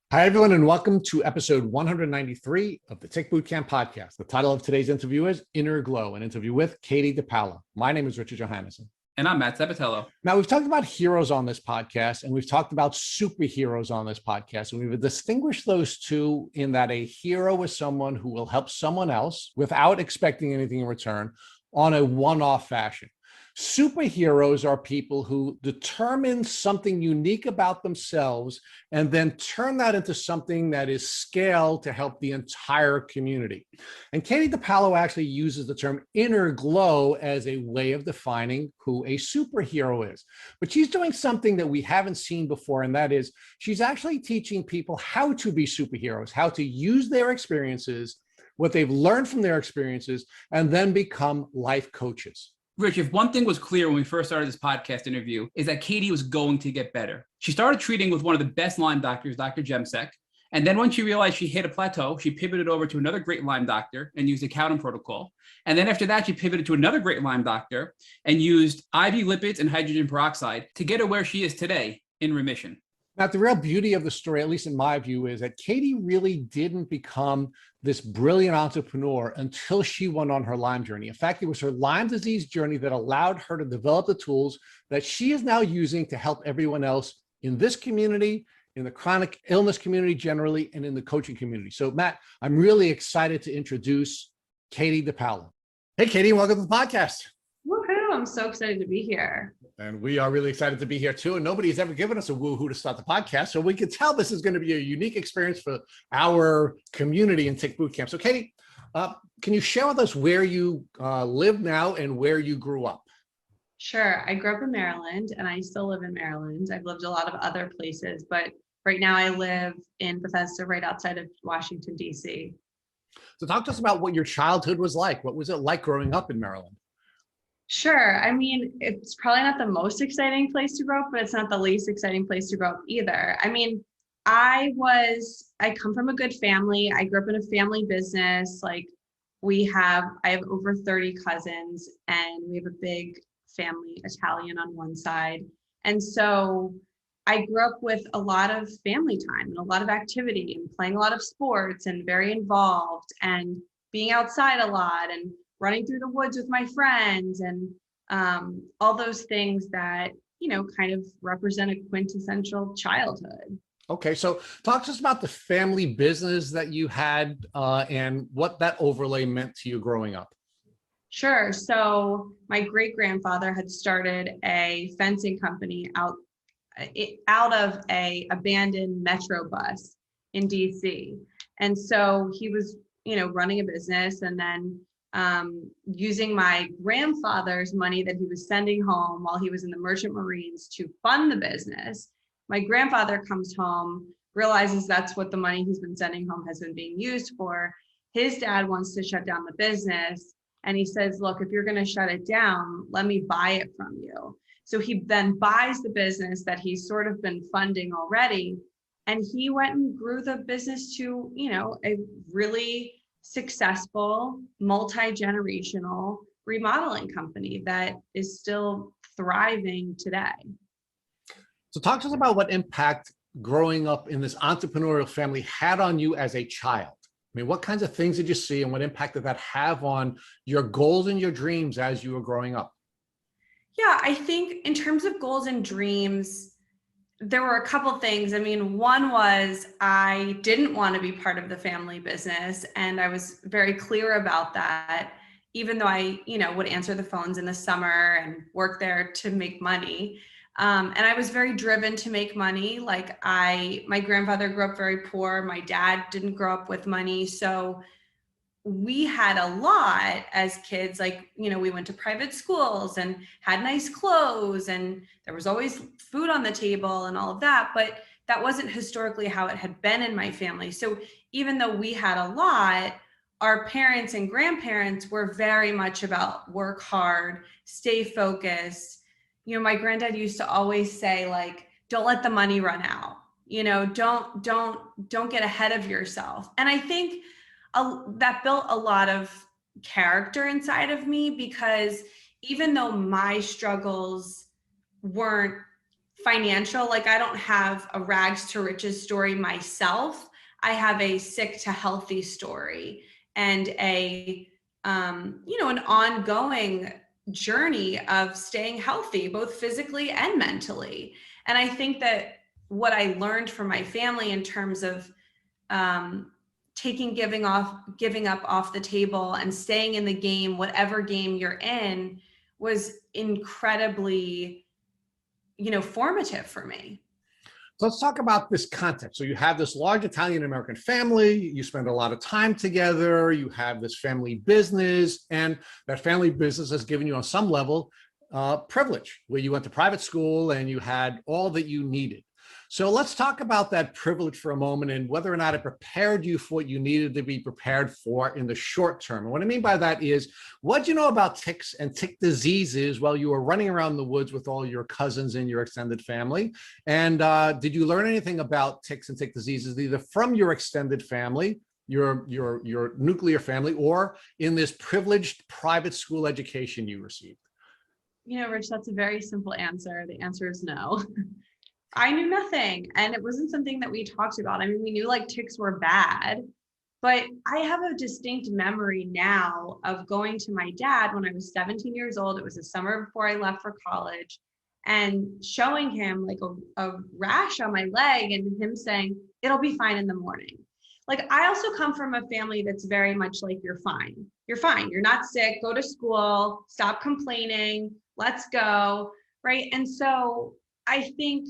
Hi, everyone, and welcome to episode 193 of the Tick Bootcamp podcast. The title of today's interview is Inner Glow, an interview with Katie Depaola. My name is Richard Johannesson. And I'm Matt Sabatello. Now, we've talked about heroes on this podcast, and we've talked about superheroes on this podcast, and we've distinguished those two in that a hero is someone who will help someone else without expecting anything in return on a one-off fashion. Superheroes are people who determine something unique about themselves and then turn that into something that is scaled to help the entire community. And Katie Depaola actually uses the term inner glow as a way of defining who a superhero is. But she's doing something that we haven't seen before, and that is she's actually teaching people how to be superheroes, how to use their experiences, what they've learned from their experiences, and then become life coaches. Rich, if one thing was clear when we first started this podcast interview, is that Katie was going to get better. She started treating with one of the best Lyme doctors, Dr. Jemsek. And then when she realized she hit a plateau, she pivoted over to another great Lyme doctor and used the Caledon Protocol. And then after that, she pivoted to another great Lyme doctor and used IV lipids and hydrogen peroxide to get her where she is today in remission. Now, the real beauty of the story, at least in my view, is that Katie really didn't become this brilliant entrepreneur until she went on her Lyme journey. In fact, it was her Lyme disease journey that allowed her to develop the tools that she is now using to help everyone else in this community, in the chronic illness community generally, and in the coaching community. So, Matt, I'm really excited to introduce Katie Depaola. Hey, Katie, welcome to the podcast. Woohoo, I'm so excited to be here. And we are really excited to be here too. And nobody's ever given us a woohoo to start the podcast. So we can tell this is going to be a unique experience for our community in Tick Bootcamp. So Katie, can you share with us where you live now and where you grew up? Sure. I grew up in Maryland and I still live in Maryland. I've lived a lot of other places, but right now I live in Bethesda, right outside of Washington, D.C. So talk to us about what your childhood was like. What was it like growing up in Maryland? Sure. I mean, it's probably not the most exciting place to grow up, but it's not the least exciting place to grow up either. I mean, I come from a good family. I grew up in a family business. Like I have over 30 cousins and we have a big family, Italian on one side. And so I grew up with a lot of family time and a lot of activity and playing a lot of sports and very involved and being outside a lot and running through the woods with my friends and all those things that, kind of represent a quintessential childhood. Okay, so talk to us about the family business that you had and what that overlay meant to you growing up. Sure. So my great-grandfather had started a fencing company out of a abandoned metro bus in DC. And so he was, running a business and then using my grandfather's money that he was sending home while he was in the Merchant Marines to fund the business. My grandfather comes home, realizes that's what the money he's been sending home has been being used for. His dad wants to shut down the business. And he says, look, if you're going to shut it down, let me buy it from you. So he then buys the business that he's sort of been funding already. And he went and grew the business to, a really successful, multi-generational remodeling company that is still thriving today. So talk to us about what impact growing up in this entrepreneurial family had on you as a child. I mean, what kinds of things did you see and what impact did that have on your goals and your dreams as you were growing up? Yeah, I think in terms of goals and dreams, there were a couple things. I mean, one was I didn't want to be part of the family business. And I was very clear about that, even though I, would answer the phones in the summer and work there to make money. And I was very driven to make money. Like my grandfather grew up very poor. My dad didn't grow up with money. So we had a lot as kids, we went to private schools and had nice clothes and there was always food on the table and all of that, but that wasn't historically how it had been in my family. So even though we had a lot, our parents and grandparents were very much about work hard, stay focused. My granddad used to always say, don't let the money run out, don't get ahead of yourself. And I think that built a lot of character inside of me, because even though my struggles weren't financial, like I don't have a rags to riches story myself. I have a sick to healthy story and an ongoing journey of staying healthy, both physically and mentally. And I think that what I learned from my family in terms of taking giving up off the table and staying in the game, whatever game you're in, was incredibly, formative for me. So let's talk about this context. So you have this large Italian-American family, you spend a lot of time together, you have this family business, and that family business has given you on some level privilege, where you went to private school and you had all that you needed. So let's talk about that privilege for a moment and whether or not it prepared you for what you needed to be prepared for in the short term. And what I mean by that is, what do you know about ticks and tick diseases while you were running around the woods with all your cousins and your extended family? And did you learn anything about ticks and tick diseases either from your extended family, your nuclear family, or in this privileged private school education you received? Rich, that's a very simple answer. The answer is no. I knew nothing, and it wasn't something that we talked about. I mean, we knew like ticks were bad, but I have a distinct memory now of going to my dad when I was 17 years old. It was the summer before I left for college, and showing him like a rash on my leg and him saying, "It'll be fine in the morning." Like, I also come from a family that's very much like, you're fine. You're fine. You're not sick. Go to school. Stop complaining. Let's go. Right. And so I think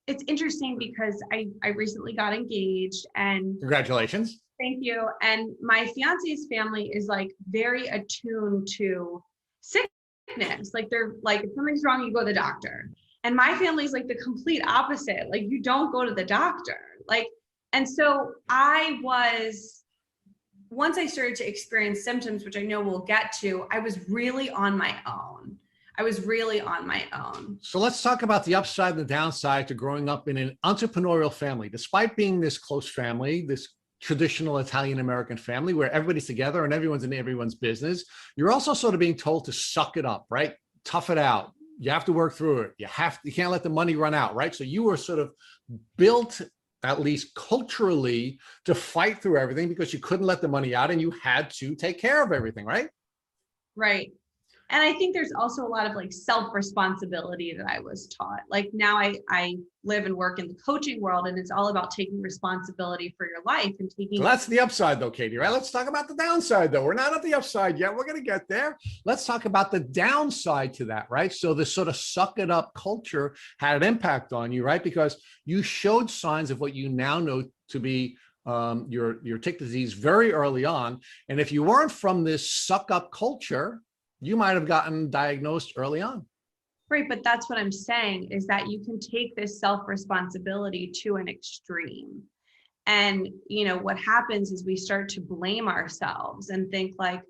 it's interesting because I recently got engaged, and congratulations. Thank you. And my fiance's family is like very attuned to sickness. Like, they're like, if something's wrong, you go to the doctor. And my family's like the complete opposite. Like, you don't go to the doctor. Like, and so once I started to experience symptoms, which I know we'll get to, I was really on my own. So let's talk about the upside and the downside to growing up in an entrepreneurial family. Despite being this close family, this traditional Italian-American family where everybody's together and everyone's in everyone's business, you're also sort of being told to suck it up, right? Tough it out. You have to work through it. You can't let the money run out, right? So you were sort of built, at least culturally, to fight through everything because you couldn't let the money out and you had to take care of everything, right? Right. And I think there's also a lot of like self-responsibility that I was taught. Like, now I live and work in the coaching world, and it's all about taking responsibility for your life and taking. So that's the upside though, Katie, right? Let's talk about the downside though. We're not at the upside yet. We're going to get there. Let's talk about the downside to that, right? So this sort of suck it up culture had an impact on you, right? Because you showed signs of what you now know to be your tick disease very early on. And if you weren't from this suck up culture, you might have gotten diagnosed early on. Right, but that's what I'm saying, is that you can take this self-responsibility to an extreme. And, what happens is we start to blame ourselves and think like,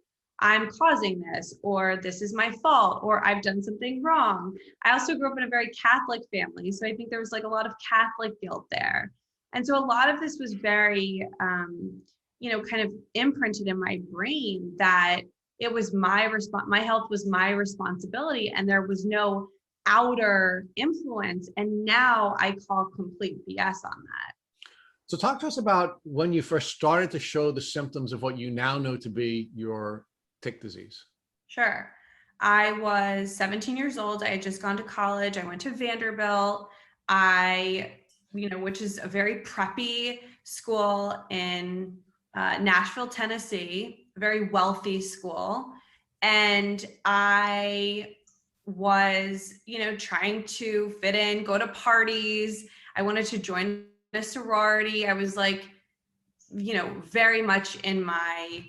I'm causing this, or this is my fault, or I've done something wrong. I also grew up in a very Catholic family, so I think there was like a lot of Catholic guilt there. And so a lot of this was very, kind of imprinted in my brain that it was my health was my responsibility, and there was no outer influence. And now I call complete BS on that. So talk to us about when you first started to show the symptoms of what you now know to be your tick disease. Sure. I was 17 years old. I had just gone to college. I went to Vanderbilt. Which is a very preppy school in Nashville, Tennessee, a very wealthy school. And I was, trying to fit in, go to parties. I wanted to join a sorority. I was like, very much in my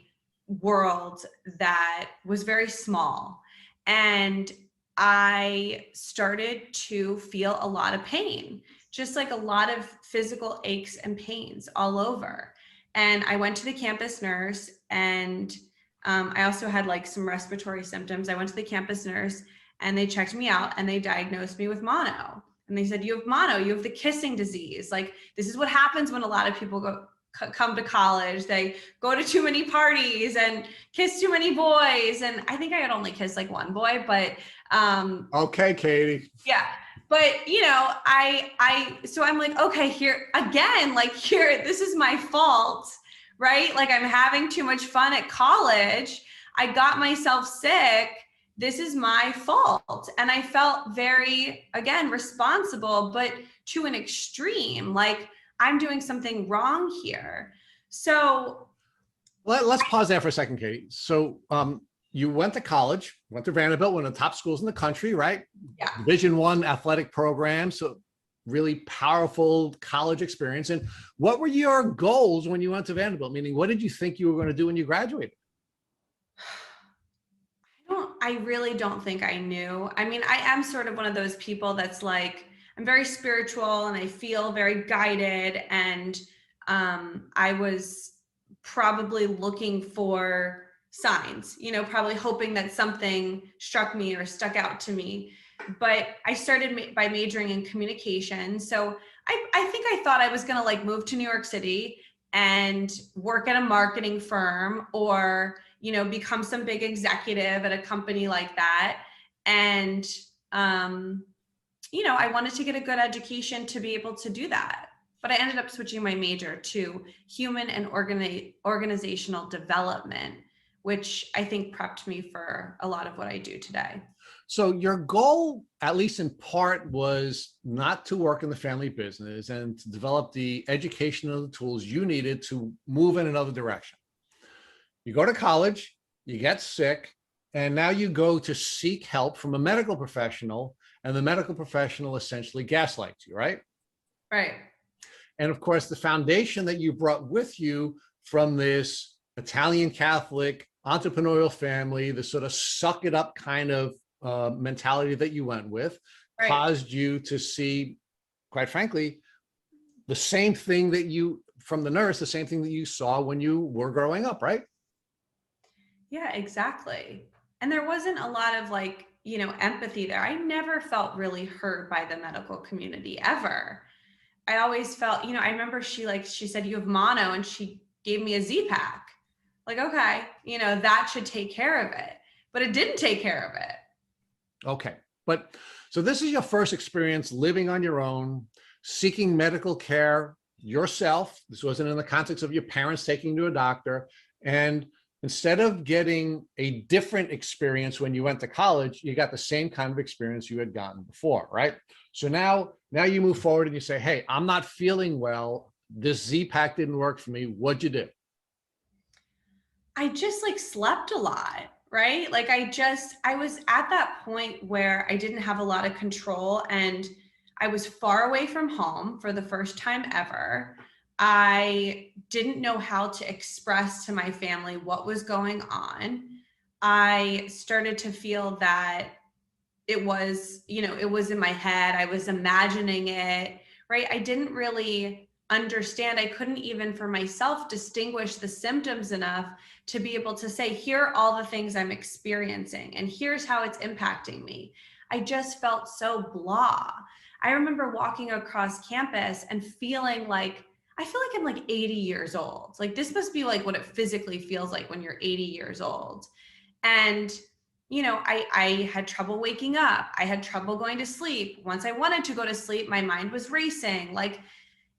world that was very small. And I started to feel a lot of pain, just like a lot of physical aches and pains all over. And I went to the campus nurse, and I also had like some respiratory symptoms. I went to the campus nurse, and they checked me out, and they diagnosed me with mono. And they said, you have mono, you have the kissing disease. Like, this is what happens when a lot of people come to college. They go to too many parties and kiss too many boys. And I think I had only kissed like one boy, but okay, Katie. Yeah. But so I'm like, okay, here again, like this is my fault, right? Like I'm having too much fun at college. I got myself sick. This is my fault. And I felt very, again, responsible, but to an extreme, like I'm doing something wrong here. So let's pause there for a second, Katie. So you went to college, went to Vanderbilt, one of the top schools in the country, right? Yeah. Division I athletic program. So really powerful college experience. And what were your goals when you went to Vanderbilt? Meaning, what did you think you were going to do when you graduated? I really don't think I knew. I mean, I am sort of one of those people that's like, I'm very spiritual and I feel very guided. And I was probably looking for signs, probably hoping that something struck me or stuck out to me. But I started by majoring in communication. So I think I thought I was going to like move to New York City and work at a marketing firm or, become some big executive at a company like that. And, I wanted to get a good education to be able to do that. But I ended up switching my major to human and organizational development, which I think prepped me for a lot of what I do today. So your goal, at least in part, was not to work in the family business and to develop the educational tools you needed to move in another direction. You go to college, you get sick, and now you go to seek help from a medical professional, and the medical professional essentially gaslights you, right? Right. And of course, the foundation that you brought with you from this Italian Catholic entrepreneurial family, the sort of suck it up kind of mentality that you went with, right, caused you to see, quite frankly, the same thing that from the nurse, the same thing that you saw when you were growing up, right? Yeah, exactly. And there wasn't a lot of like, empathy there. I never felt really hurt by the medical community ever. I always felt, I remember she said, you have mono, and she gave me a Z-Pack. Like, okay, that should take care of it, but it didn't take care of it. Okay. But so this is your first experience living on your own, seeking medical care yourself. This wasn't in the context of your parents taking you to a doctor. And instead of getting a different experience when you went to college, you got the same kind of experience you had gotten before, right? So now you move forward and you say, hey, I'm not feeling well. This Z-Pack didn't work for me. What'd you do? I just slept a lot, right? I was at that point where I didn't have a lot of control, and I was far away from home for the first time ever. I didn't know how to express to my family what was going on. I started to feel that it was, it was in my head. I was imagining it, right? I didn't really understand. I couldn't even for myself distinguish the symptoms enough to be able to say, here are all the things I'm experiencing, and here's how it's impacting me. I just felt so blah. I remember walking across campus and feeling like, I feel like I'm 80 years old. This must be what it physically feels like when you're 80 years old. And, I had trouble waking up. I had trouble going to sleep. Once I wanted to go to sleep, my mind was racing.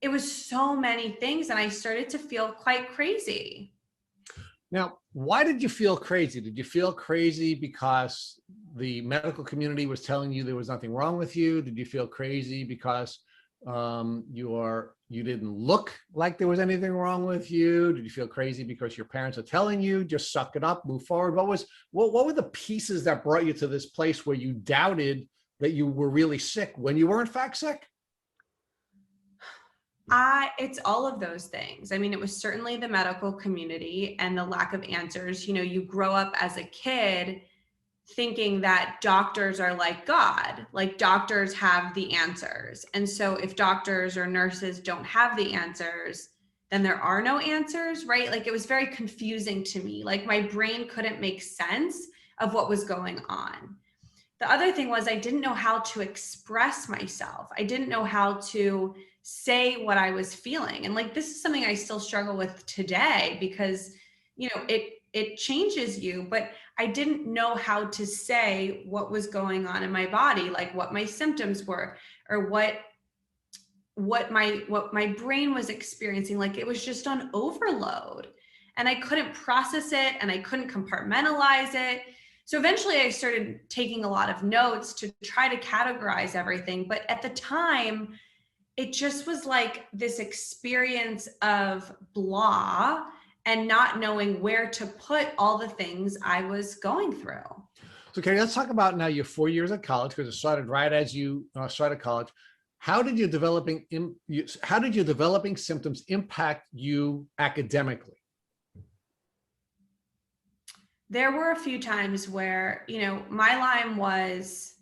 It was so many things. And I started to feel quite crazy. Now, why did you feel crazy? Did you feel crazy because the medical community was telling you there was nothing wrong with you? Did you feel crazy because you didn't look like there was anything wrong with you? Did you feel crazy because your parents are telling you just suck it up, move forward? What were the pieces that brought you to this place where you doubted that you were really sick when you were in fact sick? It's all of those things. I mean, it was certainly the medical community and the lack of answers. You grow up as a kid thinking that doctors are like God, like doctors have the answers. And so if doctors or nurses don't have the answers, then there are no answers, right? It was very confusing to me. My brain couldn't make sense of what was going on. The other thing was I didn't know how to express myself. I didn't know how to say what I was feeling. And this is something I still struggle with today because, it changes you. But I didn't know how to say what was going on in my body, like what my symptoms were, or what my brain was experiencing. Like it was just on overload, and I couldn't process it, and I couldn't compartmentalize it. So eventually I started taking a lot of notes to try to categorize everything. But at the time, it just was like this experience of blah and not knowing where to put all the things I was going through. So, Katie, let's talk about now your 4 years at college, because it started right as you started college. How did your developing symptoms impact you academically? There were a few times where, my Lyme was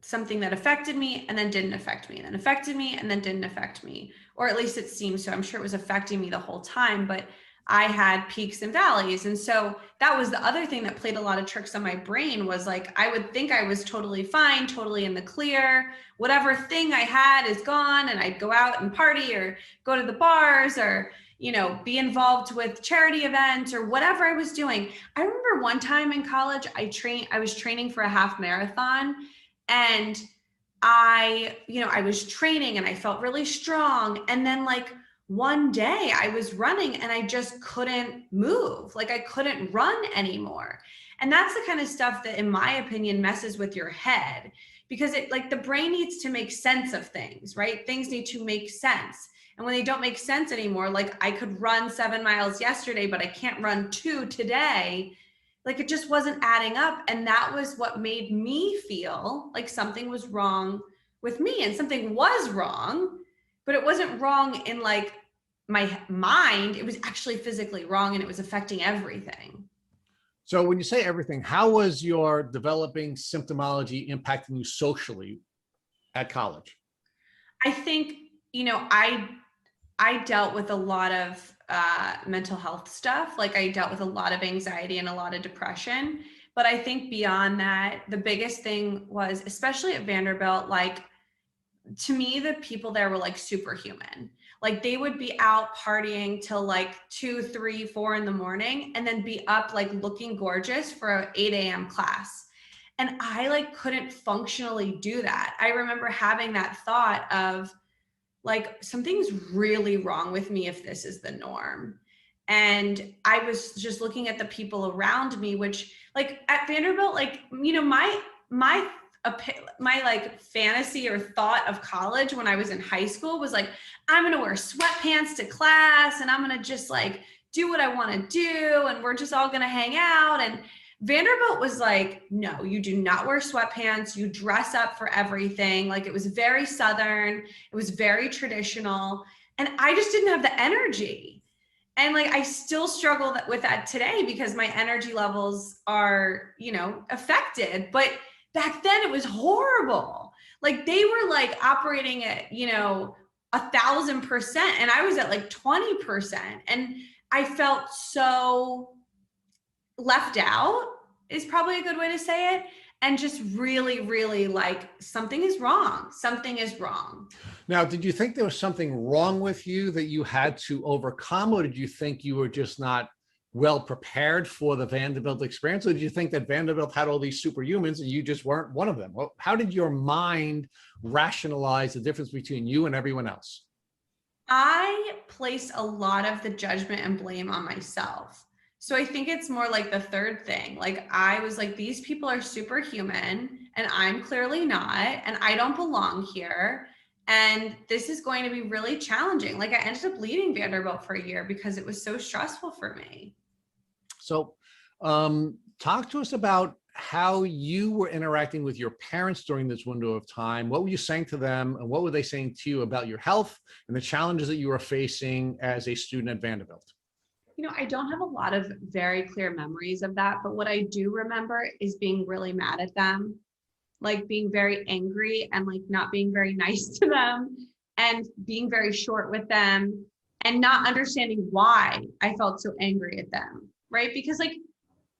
something that affected me and then didn't affect me, and then affected me and then didn't affect me, or at least it seemed so. I'm sure it was affecting me the whole time, but I had peaks and valleys. And so that was the other thing that played a lot of tricks on my brain, was like, I would think I was totally fine, totally in the clear. Whatever thing I had is gone, and I'd go out and party or go to the bars or, be involved with charity events or whatever I was doing. I remember one time in college, I was training for a half marathon, and I was training and I felt really strong. And then like one day I was running and I just couldn't move. Like I couldn't run anymore. And that's the kind of stuff that, in my opinion, messes with your head, because it, like, the brain needs to make sense of things, right? Things need to make sense. And when they don't make sense anymore, like I could run 7 miles yesterday, but I can't run 2 today. Like it just wasn't adding up. And that was what made me feel like something was wrong with me, and something was wrong, but it wasn't wrong in like my mind. It was actually physically wrong, and it was affecting everything. So when you say everything, how was your developing symptomology impacting you socially at college? I think, I dealt with a lot of mental health stuff. Like I dealt with a lot of anxiety and a lot of depression. But I think beyond that, the biggest thing was, especially at Vanderbilt, like, to me, the people there were like superhuman. Like they would be out partying till like 2, 3, 4 in the morning, and then be up like looking gorgeous for an 8 a.m. class. And I like couldn't functionally do that. I remember having that thought of like, something's really wrong with me if this is the norm. And I was just looking at the people around me, which like at Vanderbilt, like, my like fantasy or thought of college when I was in high school was like, I'm going to wear sweatpants to class, and I'm going to just like do what I want to do, and we're just all going to hang out. And Vanderbilt was like, no, you do not wear sweatpants. You dress up for everything. Like it was very Southern. It was very traditional. And I just didn't have the energy. And like, I still struggle with that today, because my energy levels are, affected. But back then it was horrible. Like they were like operating at, 1,000%. And I was at like 20%. And I felt so left out, is probably a good way to say it. And just really, really like, something is wrong. Something is wrong. Now, did you think there was something wrong with you that you had to overcome, or did you think you were just not well prepared for the Vanderbilt experience? Or did you think that Vanderbilt had all these superhumans and you just weren't one of them? Well, how did your mind rationalize the difference between you and everyone else? I placed a lot of the judgment and blame on myself. So I think it's more like the third thing. Like I was like, these people are superhuman and I'm clearly not, and I don't belong here. And this is going to be really challenging. Like I ended up leaving Vanderbilt for a year because it was so stressful for me. So talk to us about how you were interacting with your parents during this window of time. What were you saying to them, and what were they saying to you about your health and the challenges that you were facing as a student at Vanderbilt? I don't have a lot of very clear memories of that, but what I do remember is being really mad at them, like being very angry and like not being very nice to them, and being very short with them, and not understanding why I felt so angry at them, right? Because like,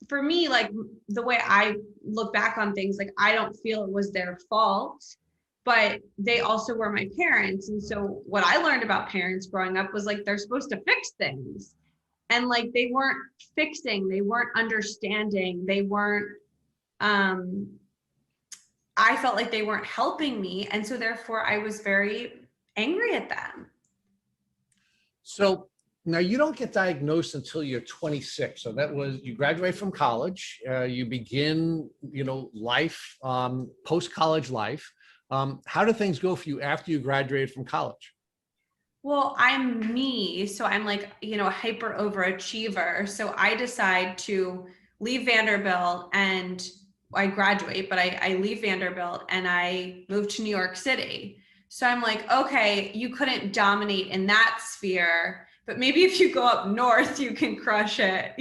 for me, like the way I look back on things, like I don't feel it was their fault, but they also were my parents. And so what I learned about parents growing up was like, they're supposed to fix things. And like, they weren't fixing, they weren't understanding, they weren't, I felt like they weren't helping me. And so therefore I was very angry at them. So now you don't get diagnosed until you're 26. So that was, you graduate from college, you begin, life, post-college life. How do things go for you after you graduated from college? Well, I'm me, so I'm like, a hyper overachiever. So I decide to leave Vanderbilt and I graduate, but I leave Vanderbilt and I move to New York City. So I'm like, okay, you couldn't dominate in that sphere, but maybe if you go up north, you can crush it,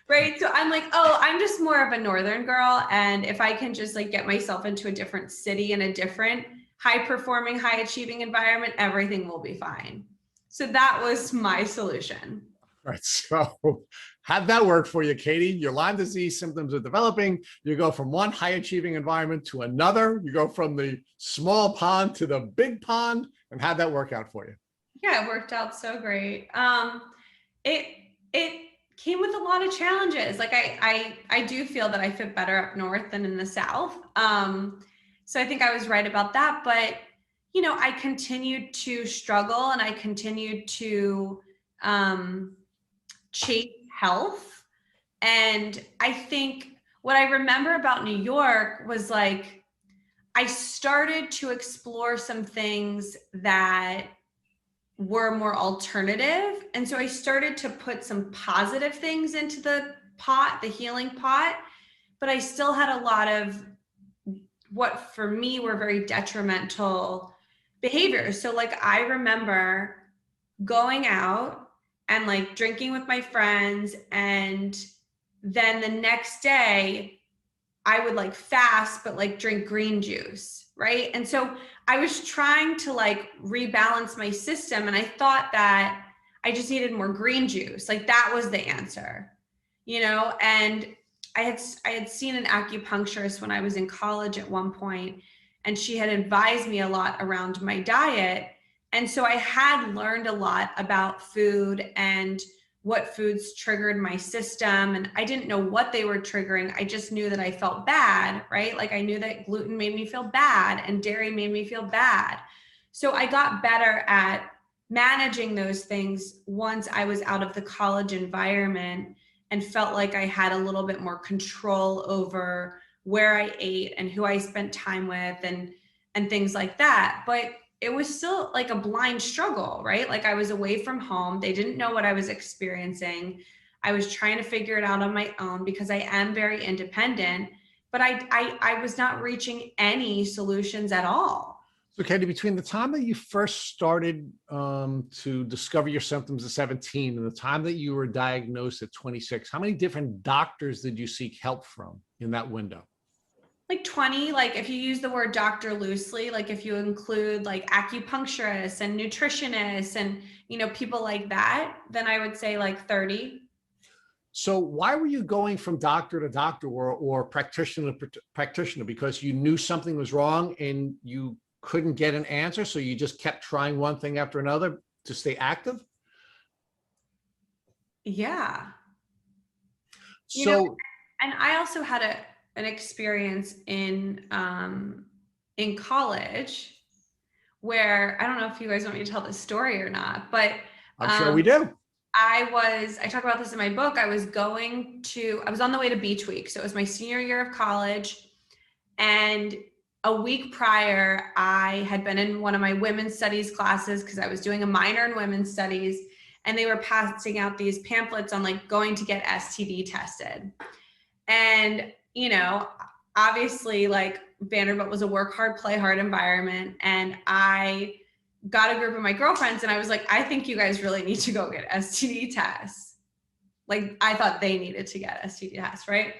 Right. So I'm like, oh, I'm just more of a northern girl. And if I can just like get myself into a different city and a different high performing, high achieving environment, everything will be fine. So that was my solution. Right. So how'd that work for you, Katie? Your Lyme disease symptoms are developing. You go from one high achieving environment to another. You go from the small pond to the big pond. And how'd that work out for you? Yeah, it worked out so great. It came with a lot of challenges. Like I do feel that I fit better up north than in the South. So I think I was right about that. But, I continued to struggle and I continued to chase health. And I think what I remember about New York was like, I started to explore some things that were more alternative. And so I started to put some positive things into the pot, the healing pot, but I still had a lot of what for me were very detrimental behaviors. So like, I remember going out and like drinking with my friends. And then the next day I would like fast, but like drink green juice. Right. And so I was trying to like rebalance my system. And I thought that I just needed more green juice. Like that was the answer, and I had seen an acupuncturist when I was in college at one point, and she had advised me a lot around my diet. And so I had learned a lot about food and what foods triggered my system. And I didn't know what they were triggering. I just knew that I felt bad, right? Like I knew that gluten made me feel bad and dairy made me feel bad. So I got better at managing those things once I was out of the college environment and felt like I had a little bit more control over where I ate and who I spent time with and things like that. But it was still like a blind struggle, right? Like I was away from home. They didn't know what I was experiencing. I was trying to figure it out on my own because I am very independent, but I was not reaching any solutions at all. So Katie, between the time that you first started to discover your symptoms at 17 and the time that you were diagnosed at 26, how many different doctors did you seek help from in that window? Like 20, like if you use the word doctor loosely, like if you include like acupuncturists and nutritionists and, people like that, then I would say like 30. So why were you going from doctor to doctor or practitioner to practitioner? Because you knew something was wrong and you couldn't get an answer. So you just kept trying one thing after another to stay active? Yeah. So, and I also had an experience in college where, I don't know if you guys want me to tell this story or not, but I'm sure we do. I talk about this in my book. I was on the way to Beach Week. So it was my senior year of college. And a week prior, I had been in one of my women's studies classes because I was doing a minor in women's studies. And they were passing out these pamphlets on like going to get STD tested. And, obviously like Vanderbilt was a work hard, play hard environment. And I got a group of my girlfriends and I was like, I think you guys really need to go get STD tests. Like I thought they needed to get STD tests, right?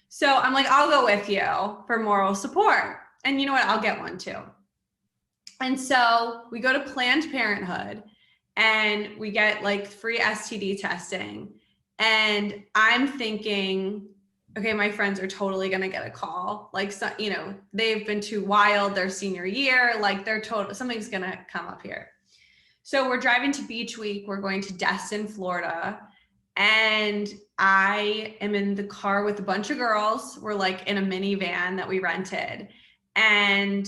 So I'm like, I'll go with you for moral support. And you know what? I'll get one too. And so we go to Planned Parenthood and we get like free STD testing. And I'm thinking, okay, my friends are totally going to get a call. Like, so, they've been too wild their senior year. Like something's going to come up here. So we're driving to Beach Week. We're going to Destin, Florida. And I am in the car with a bunch of girls. We're like in a minivan that we rented. And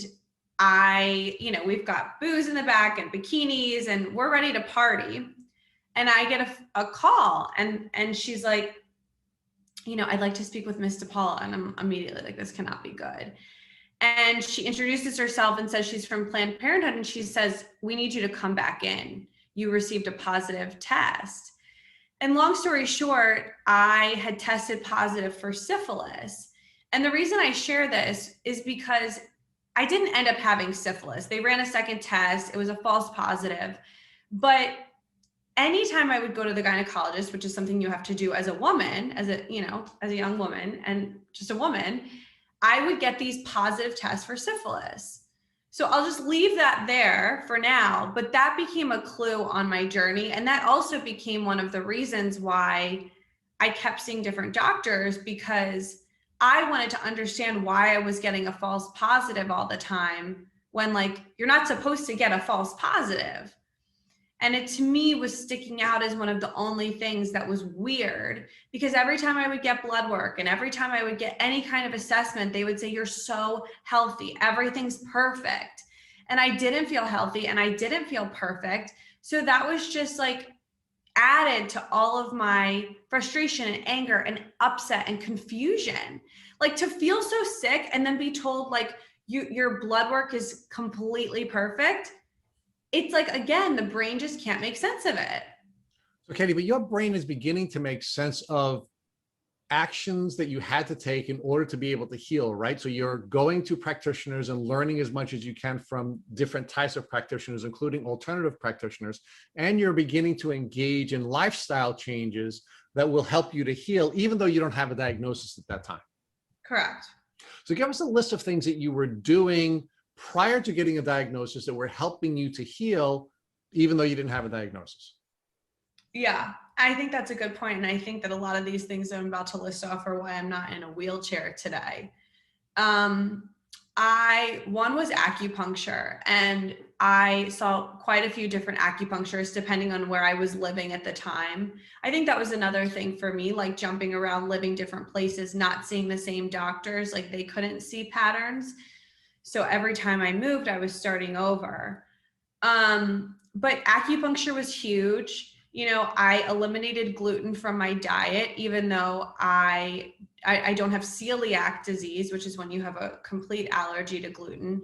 we've got booze in the back and bikinis and we're ready to party. And I get a call and she's like, I'd like to speak with Miss Depaola. And I'm immediately like, this cannot be good. And she introduces herself and says she's from Planned Parenthood. And she says, we need you to come back in. You received a positive test. And long story short, I had tested positive for syphilis. And the reason I share this is because I didn't end up having syphilis. They ran a second test. It was a false positive. But anytime I would go to the gynecologist, which is something you have to do as a woman, as a young woman and just a woman, I would get these positive tests for syphilis. So I'll just leave that there for now, but that became a clue on my journey. And that also became one of the reasons why I kept seeing different doctors, because I wanted to understand why I was getting a false positive all the time when, like, you're not supposed to get a false positive. And it, to me, was sticking out as one of the only things that was weird, because every time I would get blood work and every time I would get any kind of assessment, they would say, you're so healthy, everything's perfect. And I didn't feel healthy and I didn't feel perfect. So that was just like added to all of my frustration and anger and upset and confusion. Like, to feel so sick and then be told like your blood work is completely perfect. It's like, again, the brain just can't make sense of it. So Katie, but your brain is beginning to make sense of actions that you had to take in order to be able to heal, right? So you're going to practitioners and learning as much as you can from different types of practitioners, including alternative practitioners, and you're beginning to engage in lifestyle changes that will help you to heal, even though you don't have a diagnosis at that time. Correct. So give us a list of things that you were doing prior to getting a diagnosis that were helping you to heal, even though you didn't have a diagnosis. Yeah, I think that's a good point. And I think that a lot of these things I'm about to list off are why I'm not in a wheelchair today. One was acupuncture, and I saw quite a few different acupuncturists depending on where I was living at the time. I think that was another thing for me, like jumping around, living different places, not seeing the same doctors, like they couldn't see patterns. So every time I moved, I was starting over. But acupuncture was huge. I eliminated gluten from my diet, even though I don't have celiac disease, which is when you have a complete allergy to gluten.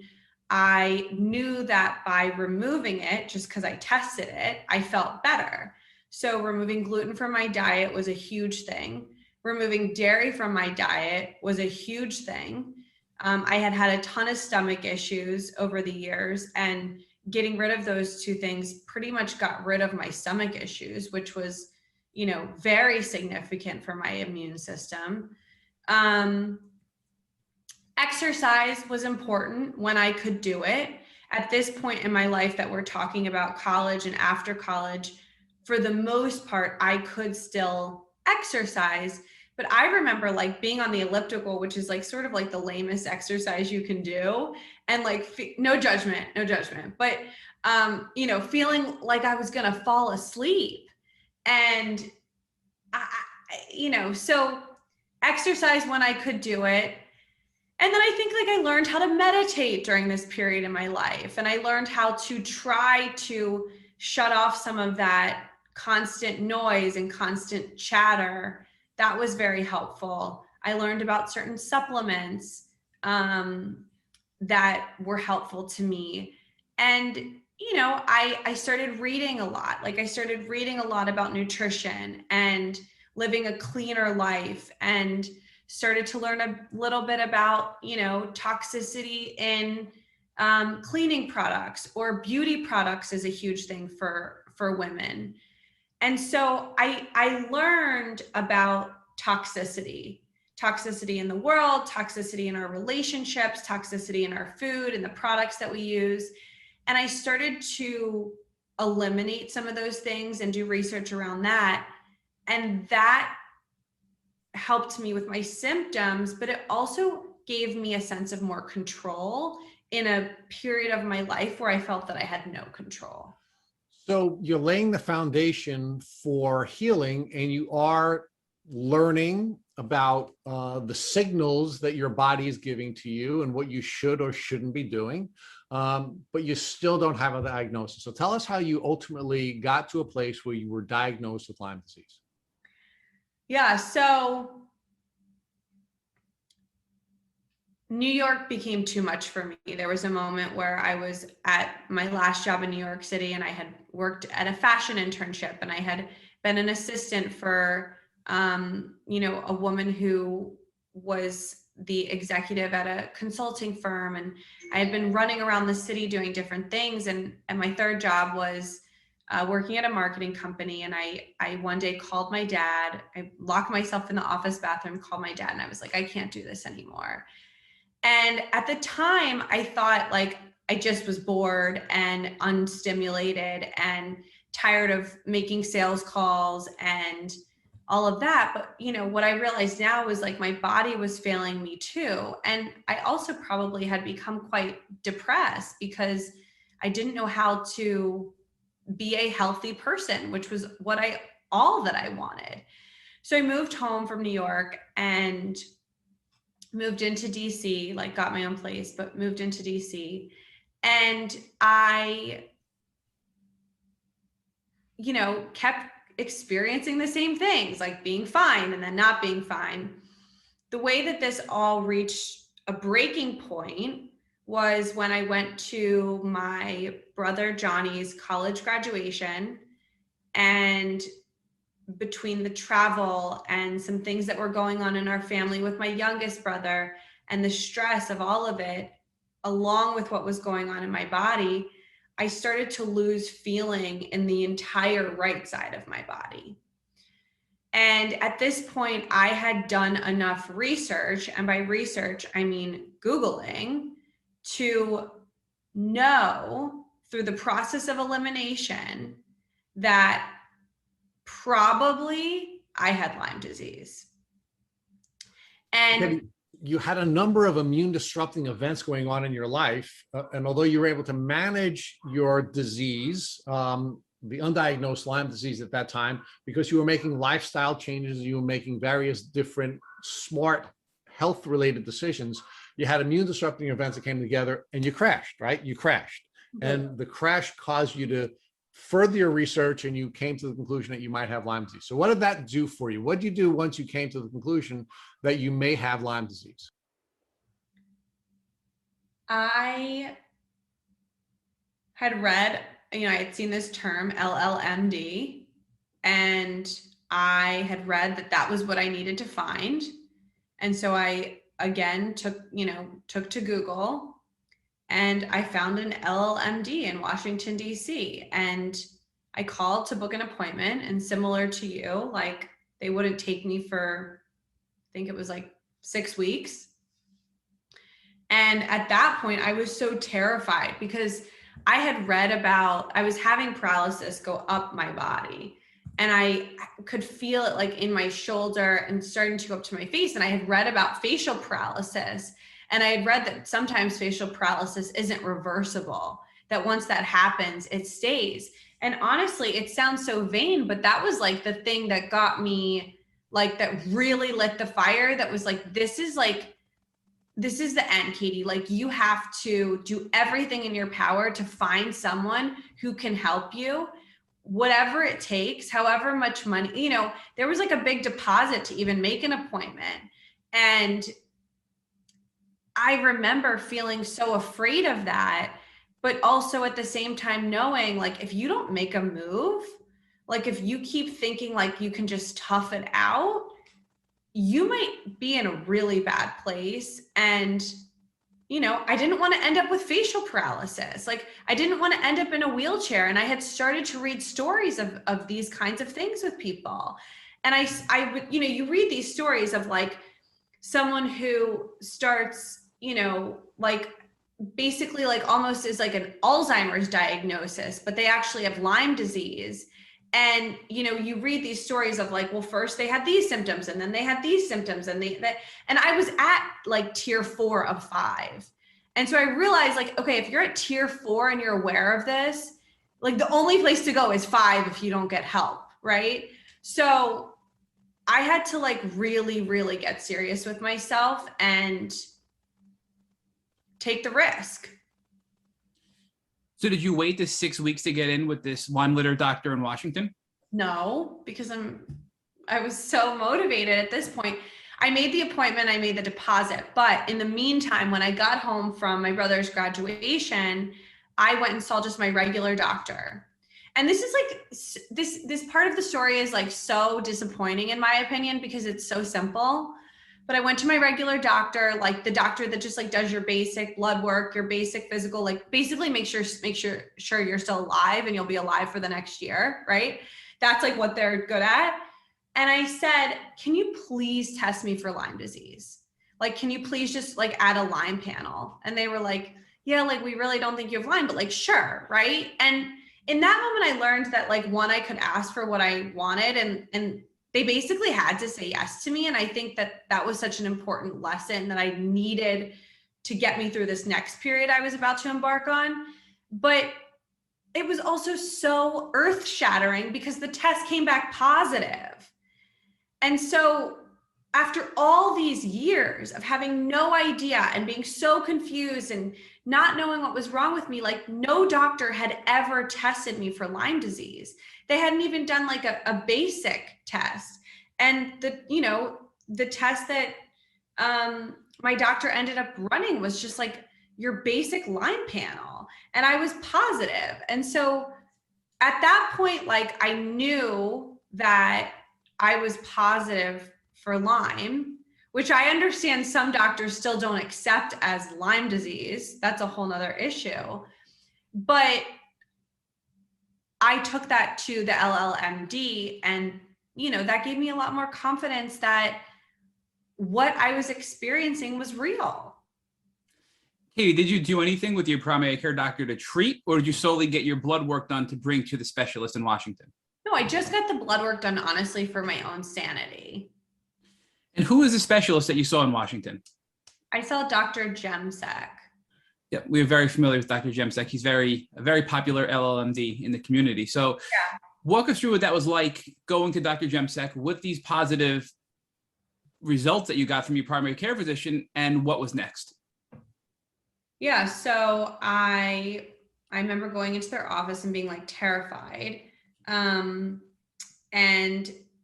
I knew that by removing it, just because I tested it, I felt better. So removing gluten from my diet was a huge thing. Removing dairy from my diet was a huge thing. I had a ton of stomach issues over the years, and getting rid of those two things pretty much got rid of my stomach issues, which was, very significant for my immune system. Exercise was important when I could do it. At this point in my life that we're talking about, college and after college, for the most part, I could still exercise. But I remember like being on the elliptical, which is like sort of like the lamest exercise you can do. And like, no judgment, but, feeling like I was going to fall asleep. And, so exercise when I could do it. And then I think like I learned how to meditate during this period in my life. And I learned how to try to shut off some of that constant noise and constant chatter. That was very helpful. I learned about certain supplements that were helpful to me. And, I started reading a lot. Like, I started reading a lot about nutrition and living a cleaner life, and started to learn a little bit about, toxicity in cleaning products, or beauty products is a huge thing for women. And so I learned about toxicity in the world, toxicity in our relationships, toxicity in our food and the products that we use. And I started to eliminate some of those things and do research around that. And that helped me with my symptoms, but it also gave me a sense of more control in a period of my life where I felt that I had no control. So you're laying the foundation for healing, and you are learning about the signals that your body is giving to you and what you should or shouldn't be doing. But you still don't have a diagnosis. So tell us how you ultimately got to a place where you were diagnosed with Lyme disease. Yeah, so New York became too much for me. There was a moment where I was at my last job in New York City, and I had worked at a fashion internship, and I had been an assistant for, a woman who was the executive at a consulting firm. And I had been running around the city doing different things. And my third job was working at a marketing company. And I one day called my dad. I locked myself in the office bathroom, called my dad, and I was like, I can't do this anymore. And at the time, I thought like I just was bored and unstimulated and tired of making sales calls and all of that. But what I realized now was like my body was failing me too. And I also probably had become quite depressed because I didn't know how to be a healthy person, which was all that I wanted. So I moved home from New York and moved into DC, like got my own place, but moved into DC. And I, kept experiencing the same things, like being fine and then not being fine. The way that this all reached a breaking point was when I went to my brother Johnny's college graduation, and between the travel and some things that were going on in our family with my youngest brother and the stress of all of it, along with what was going on in my body, I started to lose feeling in the entire right side of my body. And at this point, I had done enough research, and by research, I mean Googling, to know through the process of elimination that probably I had Lyme disease. And you had a number of immune disrupting events going on in your life. And although you were able to manage your disease, the undiagnosed Lyme disease at that time, because you were making lifestyle changes, you were making various different smart health related decisions, you had immune disrupting events that came together and you crashed, right? You crashed. And the crash caused you to further your research, and you came to the conclusion that you might have Lyme disease. So what did that do for you? What did you do once you came to the conclusion that you may have Lyme disease? I had read, I had seen this term LLMD, and I had read that that was what I needed to find. And so I again took to Google, and I found an LLMD in Washington, DC. And I called to book an appointment, and similar to you, like they wouldn't take me for, I think it was like 6 weeks. And at that point, I was so terrified because I had read about, I was having paralysis go up my body, and I could feel it like in my shoulder and starting to go up to my face. And I had read about facial paralysis, and I had read that sometimes facial paralysis isn't reversible, that once that happens, it stays. And honestly, it sounds so vain, but that was like the thing that got me, like that really lit the fire. That was like, this is the end, Katie. Like you have to do everything in your power to find someone who can help you, whatever it takes, however much money, there was like a big deposit to even make an appointment. And I remember feeling so afraid of that, but also at the same time knowing like, if you don't make a move, like if you keep thinking like you can just tough it out, you might be in a really bad place. And, I didn't want to end up with facial paralysis. Like I didn't want to end up in a wheelchair. And I had started to read stories of these kinds of things with people. And I would, you read these stories of like someone who starts, like basically like almost is like an Alzheimer's diagnosis, but they actually have Lyme disease. And, you read these stories of like, well, first they had these symptoms and then they had these symptoms and and I was at like tier 4 of 5. And so I realized like, okay, if you're at tier 4 and you're aware of this, like the only place to go is 5 if you don't get help, right? So I had to like really, really get serious with myself and take the risk. So did you wait the 6 weeks to get in with this Lyme litter doctor in Washington? No, because I was so motivated at this point. I made the appointment, I made the deposit, but in the meantime, when I got home from my brother's graduation, I went and saw just my regular doctor. And this is like, this part of the story is like so disappointing in my opinion, because it's so simple. But I went to my regular doctor, like the doctor that just like does your basic blood work, your basic physical, like basically make sure you're still alive and you'll be alive for the next year, right? That's like what they're good at. And I said, can you please test me for Lyme disease? Like, can you please just like add a Lyme panel? And they were like, yeah, like we really don't think you have Lyme, but like, sure, right? And in that moment, I learned that like, one, I could ask for what I wanted, and they basically had to say yes to me. And I think that that was such an important lesson that I needed to get me through this next period I was about to embark on. But it was also so earth-shattering because the test came back positive. And so after all these years of having no idea and being so confused and not knowing what was wrong with me, like no doctor had ever tested me for Lyme disease. They hadn't even done like a basic test. And the test that my doctor ended up running was just like your basic Lyme panel. And I was positive. And so at that point, like I knew that I was positive for Lyme, which I understand some doctors still don't accept as Lyme disease. That's a whole nother issue. But I took that to the LLMD, and that gave me a lot more confidence that what I was experiencing was real. Katie, did you do anything with your primary care doctor to treat, or did you solely get your blood work done to bring to the specialist in Washington? No, I just got the blood work done, honestly, for my own sanity. And who is the specialist that you saw in Washington? I saw Dr. Jemsek. Yeah, we're very familiar with Dr. Jemsek. He's a very popular LLMD in the community. So walk us through what that was like going to Dr. Jemsek with these positive results that you got from your primary care physician, and what was next? Yeah, so I remember going into their office and being like terrified. And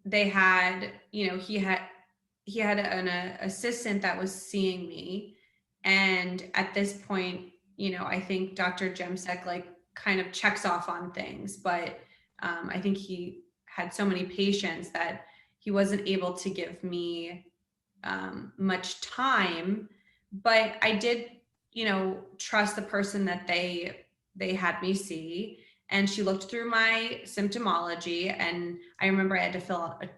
they had, he had an assistant that was seeing me. And at this point, I think Dr. Jemsek like kind of checks off on things, but I think he had so many patients that he wasn't able to give me much time. But I did, trust the person that they had me see. And she looked through my symptomology, and I remember I had to fill out a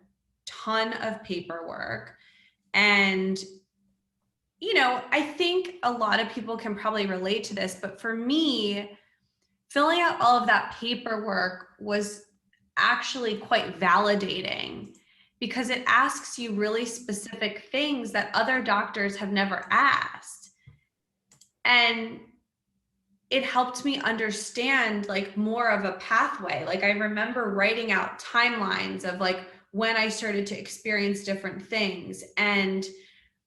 ton of paperwork. And, I think a lot of people can probably relate to this, but for me, filling out all of that paperwork was actually quite validating, because it asks you really specific things that other doctors have never asked. And it helped me understand like more of a pathway. Like I remember writing out timelines of like when I started to experience different things and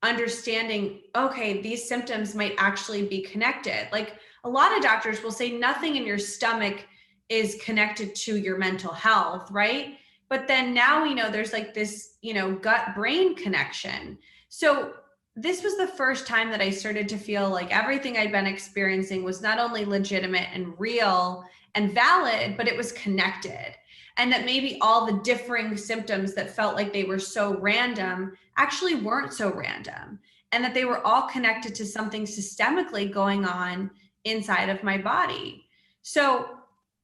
understanding, okay, these symptoms might actually be connected. Like a lot of doctors will say nothing in your stomach is connected to your mental health, right? But then now we know there's like this, gut brain connection. So this was the first time that I started to feel like everything I'd been experiencing was not only legitimate and real and valid, but it was connected. And that maybe all the differing symptoms that felt like they were so random actually weren't so random. And that they were all connected to something systemically going on inside of my body. So,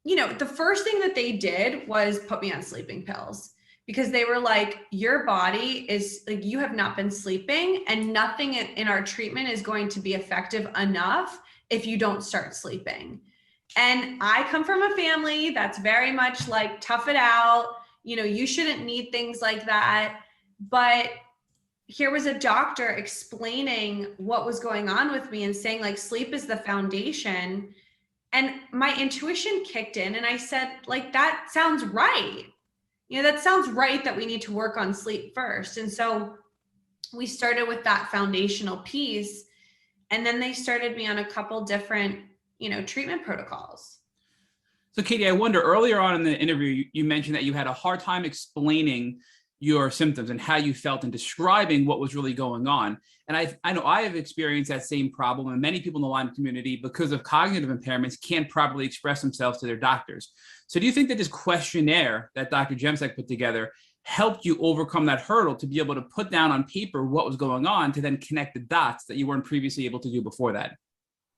the first thing that they did was put me on sleeping pills. Because they were like, your body is like, you have not been sleeping, and nothing in our treatment is going to be effective enough if you don't start sleeping. And I come from a family that's very much like, tough it out. You shouldn't need things like that. But here was a doctor explaining what was going on with me and saying like, sleep is the foundation. And my intuition kicked in and I said, like, that sounds right. That sounds right that we need to work on sleep first. And so we started with that foundational piece. And then they started me on a couple different, treatment protocols. So Katie, I wonder, earlier on in the interview, you mentioned that you had a hard time explaining your symptoms and how you felt and describing what was really going on. And I know I have experienced that same problem, and many people in the Lyme community, because of cognitive impairments, can't properly express themselves to their doctors. So do you think that this questionnaire that Dr. Jemsek put together helped you overcome that hurdle to be able to put down on paper what was going on to then connect the dots that you weren't previously able to do before that?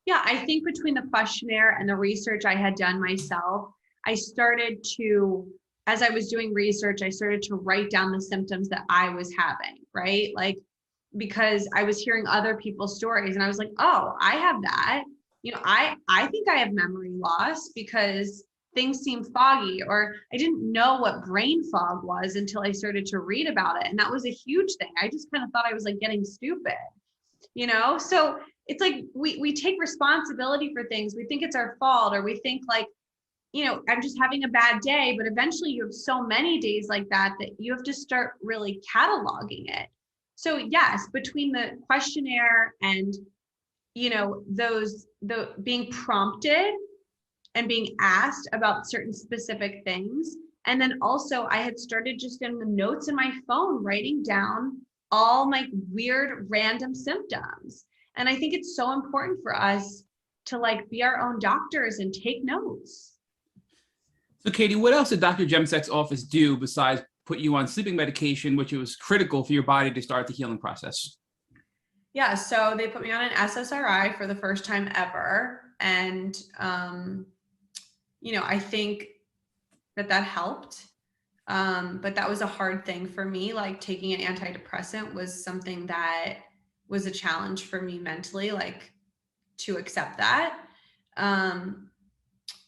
Yeah, I think between the questionnaire and the research I had done myself, I started to, as I was doing research, I started to write down the symptoms that I was having, right? Like, because I was hearing other people's stories and I was like, oh, I have that. I think I have memory loss because things seem foggy, or I didn't know what brain fog was until I started to read about it. And that was a huge thing. I just kind of thought I was like getting stupid, So it's like we take responsibility for things. We think it's our fault, or we think like, I'm just having a bad day, but eventually you have so many days like that you have to start really cataloging it. So yes, between the questionnaire and, the being prompted and being asked about certain specific things. And then also I had started just in the notes in my phone, writing down all my weird random symptoms. And I think it's so important for us to like be our own doctors and take notes. So Katie, what else did Dr. Jemsek's office do besides put you on sleeping medication, which was critical for your body to start the healing process? Yeah, so they put me on an SSRI for the first time ever. And, I think that helped. But that was a hard thing for me. Like taking an antidepressant was something that was a challenge for me mentally, like to accept that.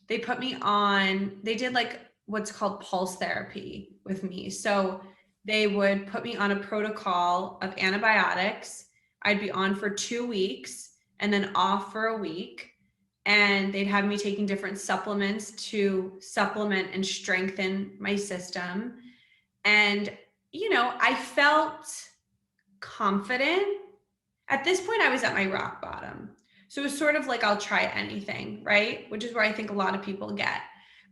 They put me on, they did like what's called pulse therapy with me. So they would put me on a protocol of antibiotics. I'd be on for 2 weeks and then off for a week. And they'd have me taking different supplements to supplement and strengthen my system. And, I felt confident. At this point, I was at my rock bottom. So it was sort of like, I'll try anything, right? Which is where I think a lot of people get.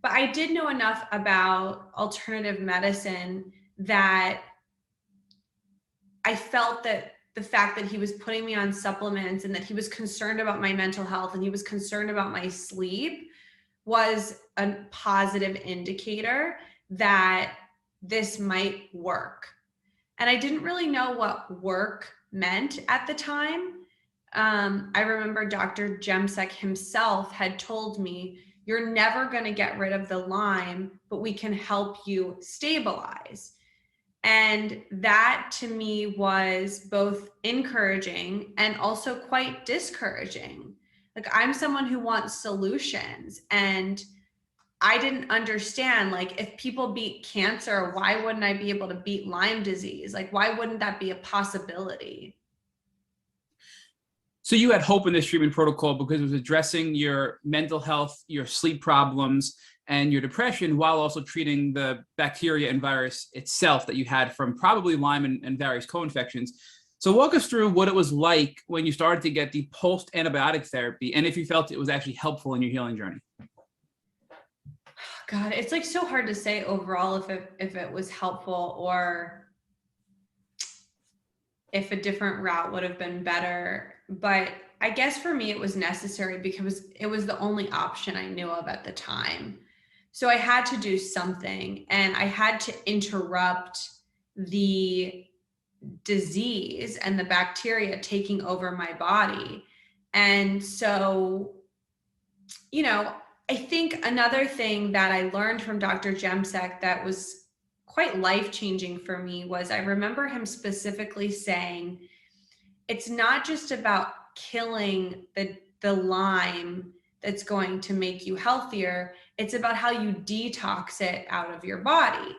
But I did know enough about alternative medicine that I felt that the fact that he was putting me on supplements and that he was concerned about my mental health and he was concerned about my sleep was a positive indicator that this might work. And I didn't really know what work meant at the time. I remember Dr. Jemsek himself had told me, you're never going to get rid of the Lyme, but we can help you stabilize. And that to me was both encouraging and also quite discouraging. Like, I'm someone who wants solutions, and I didn't understand, like, if people beat cancer, why wouldn't I be able to beat Lyme disease? Like, why wouldn't that be a possibility? So you had hope in this treatment protocol because it was addressing your mental health, your sleep problems, and your depression, while also treating the bacteria and virus itself that you had from probably Lyme and various co-infections. So walk us through what it was like when you started to get the post-antibiotic therapy, and if you felt it was actually helpful in your healing journey. God, it's like so hard to say overall if it was helpful or if a different route would have been better. But I guess for me, it was necessary because it was the only option I knew of at the time. So I had to do something, and I had to interrupt the disease and the bacteria taking over my body. And so, I think another thing that I learned from Dr. Jemsek that was quite life-changing for me was, I remember him specifically saying, it's not just about killing the Lyme that's going to make you healthier. It's about how you detox it out of your body.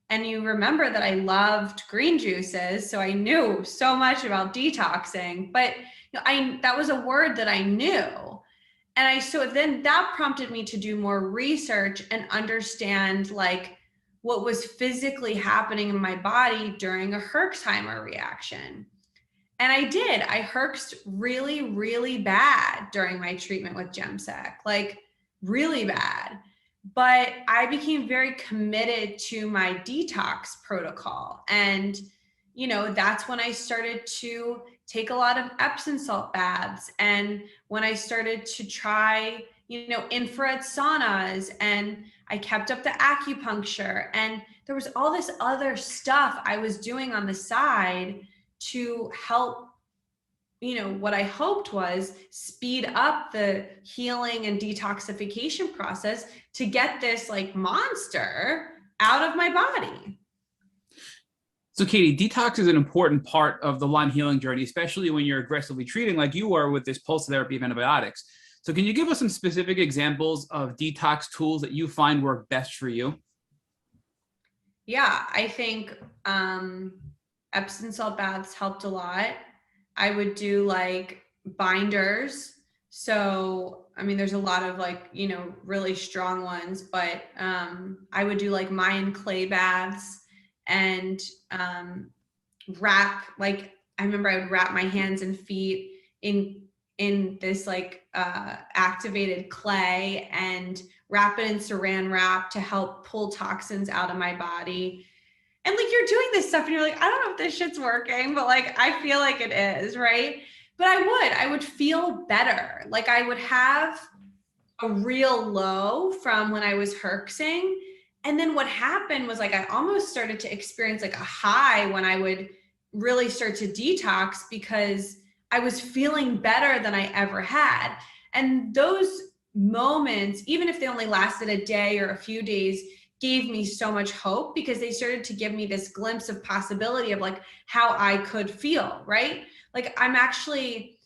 And you remember that I loved green juices, so I knew so much about detoxing, but that was a word that I knew. So then that prompted me to do more research and understand like what was physically happening in my body during a Herxheimer reaction. And I did. I herxed really, really bad during my treatment with Gemsec, like really bad. But I became very committed to my detox protocol. And, that's when I started to take a lot of Epsom salt baths. And when I started to try, infrared saunas, and I kept up the acupuncture. And there was all this other stuff I was doing on the side to help, what I hoped was speed up the healing and detoxification process to get this like monster out of my body. So Katie, detox is an important part of the Lyme healing journey, especially when you're aggressively treating like you are with this pulse therapy of antibiotics. So can you give us some specific examples of detox tools that you find work best for you? Yeah, I think Epsom salt baths helped a lot. I would do like binders. So, there's a lot of like, really strong ones, but I would do like Mayan clay baths and wrap, like, I remember I would wrap my hands and feet in this like activated clay and wrap it in saran wrap to help pull toxins out of my body. And like, you're doing this stuff and you're like, I don't know if this shit's working, but like, I feel like it is, right? But I would feel better. Like I would have a real low from when I was herxing. And then what happened was like, I almost started to experience like a high when I would really start to detox because I was feeling better than I ever had. And those moments, even if they only lasted a day or a few days, gave me so much hope because they started to give me this glimpse of possibility of like how I could feel, right? Like I'm actually,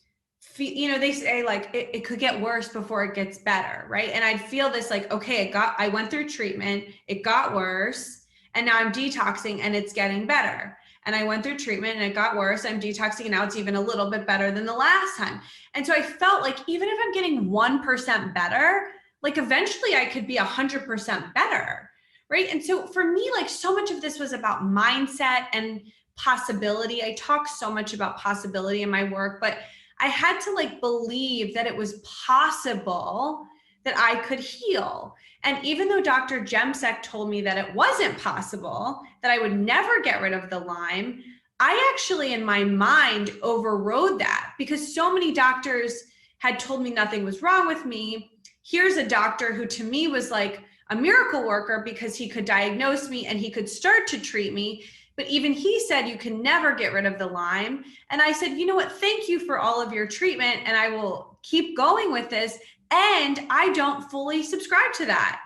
they say like it could get worse before it gets better, right? And I'd feel this like, okay, I went through treatment, it got worse, and now I'm detoxing and it's getting better. And I went through treatment and it got worse, I'm detoxing and now it's even a little bit better than the last time. And so I felt like even if I'm getting 1% better, like eventually I could be 100% better, right? And so for me, like so much of this was about mindset and possibility. I talk so much about possibility in my work, but I had to like believe that it was possible that I could heal. And even though Dr. Gemsek told me that it wasn't possible, that I would never get rid of the Lyme, I actually in my mind overrode that because so many doctors had told me nothing was wrong with me. Here's a doctor who to me was like a miracle worker because he could diagnose me and he could start to treat me. But even he said, you can never get rid of the Lyme. And I said, you know what? Thank you for all of your treatment. And I will keep going with this. And I don't fully subscribe to that.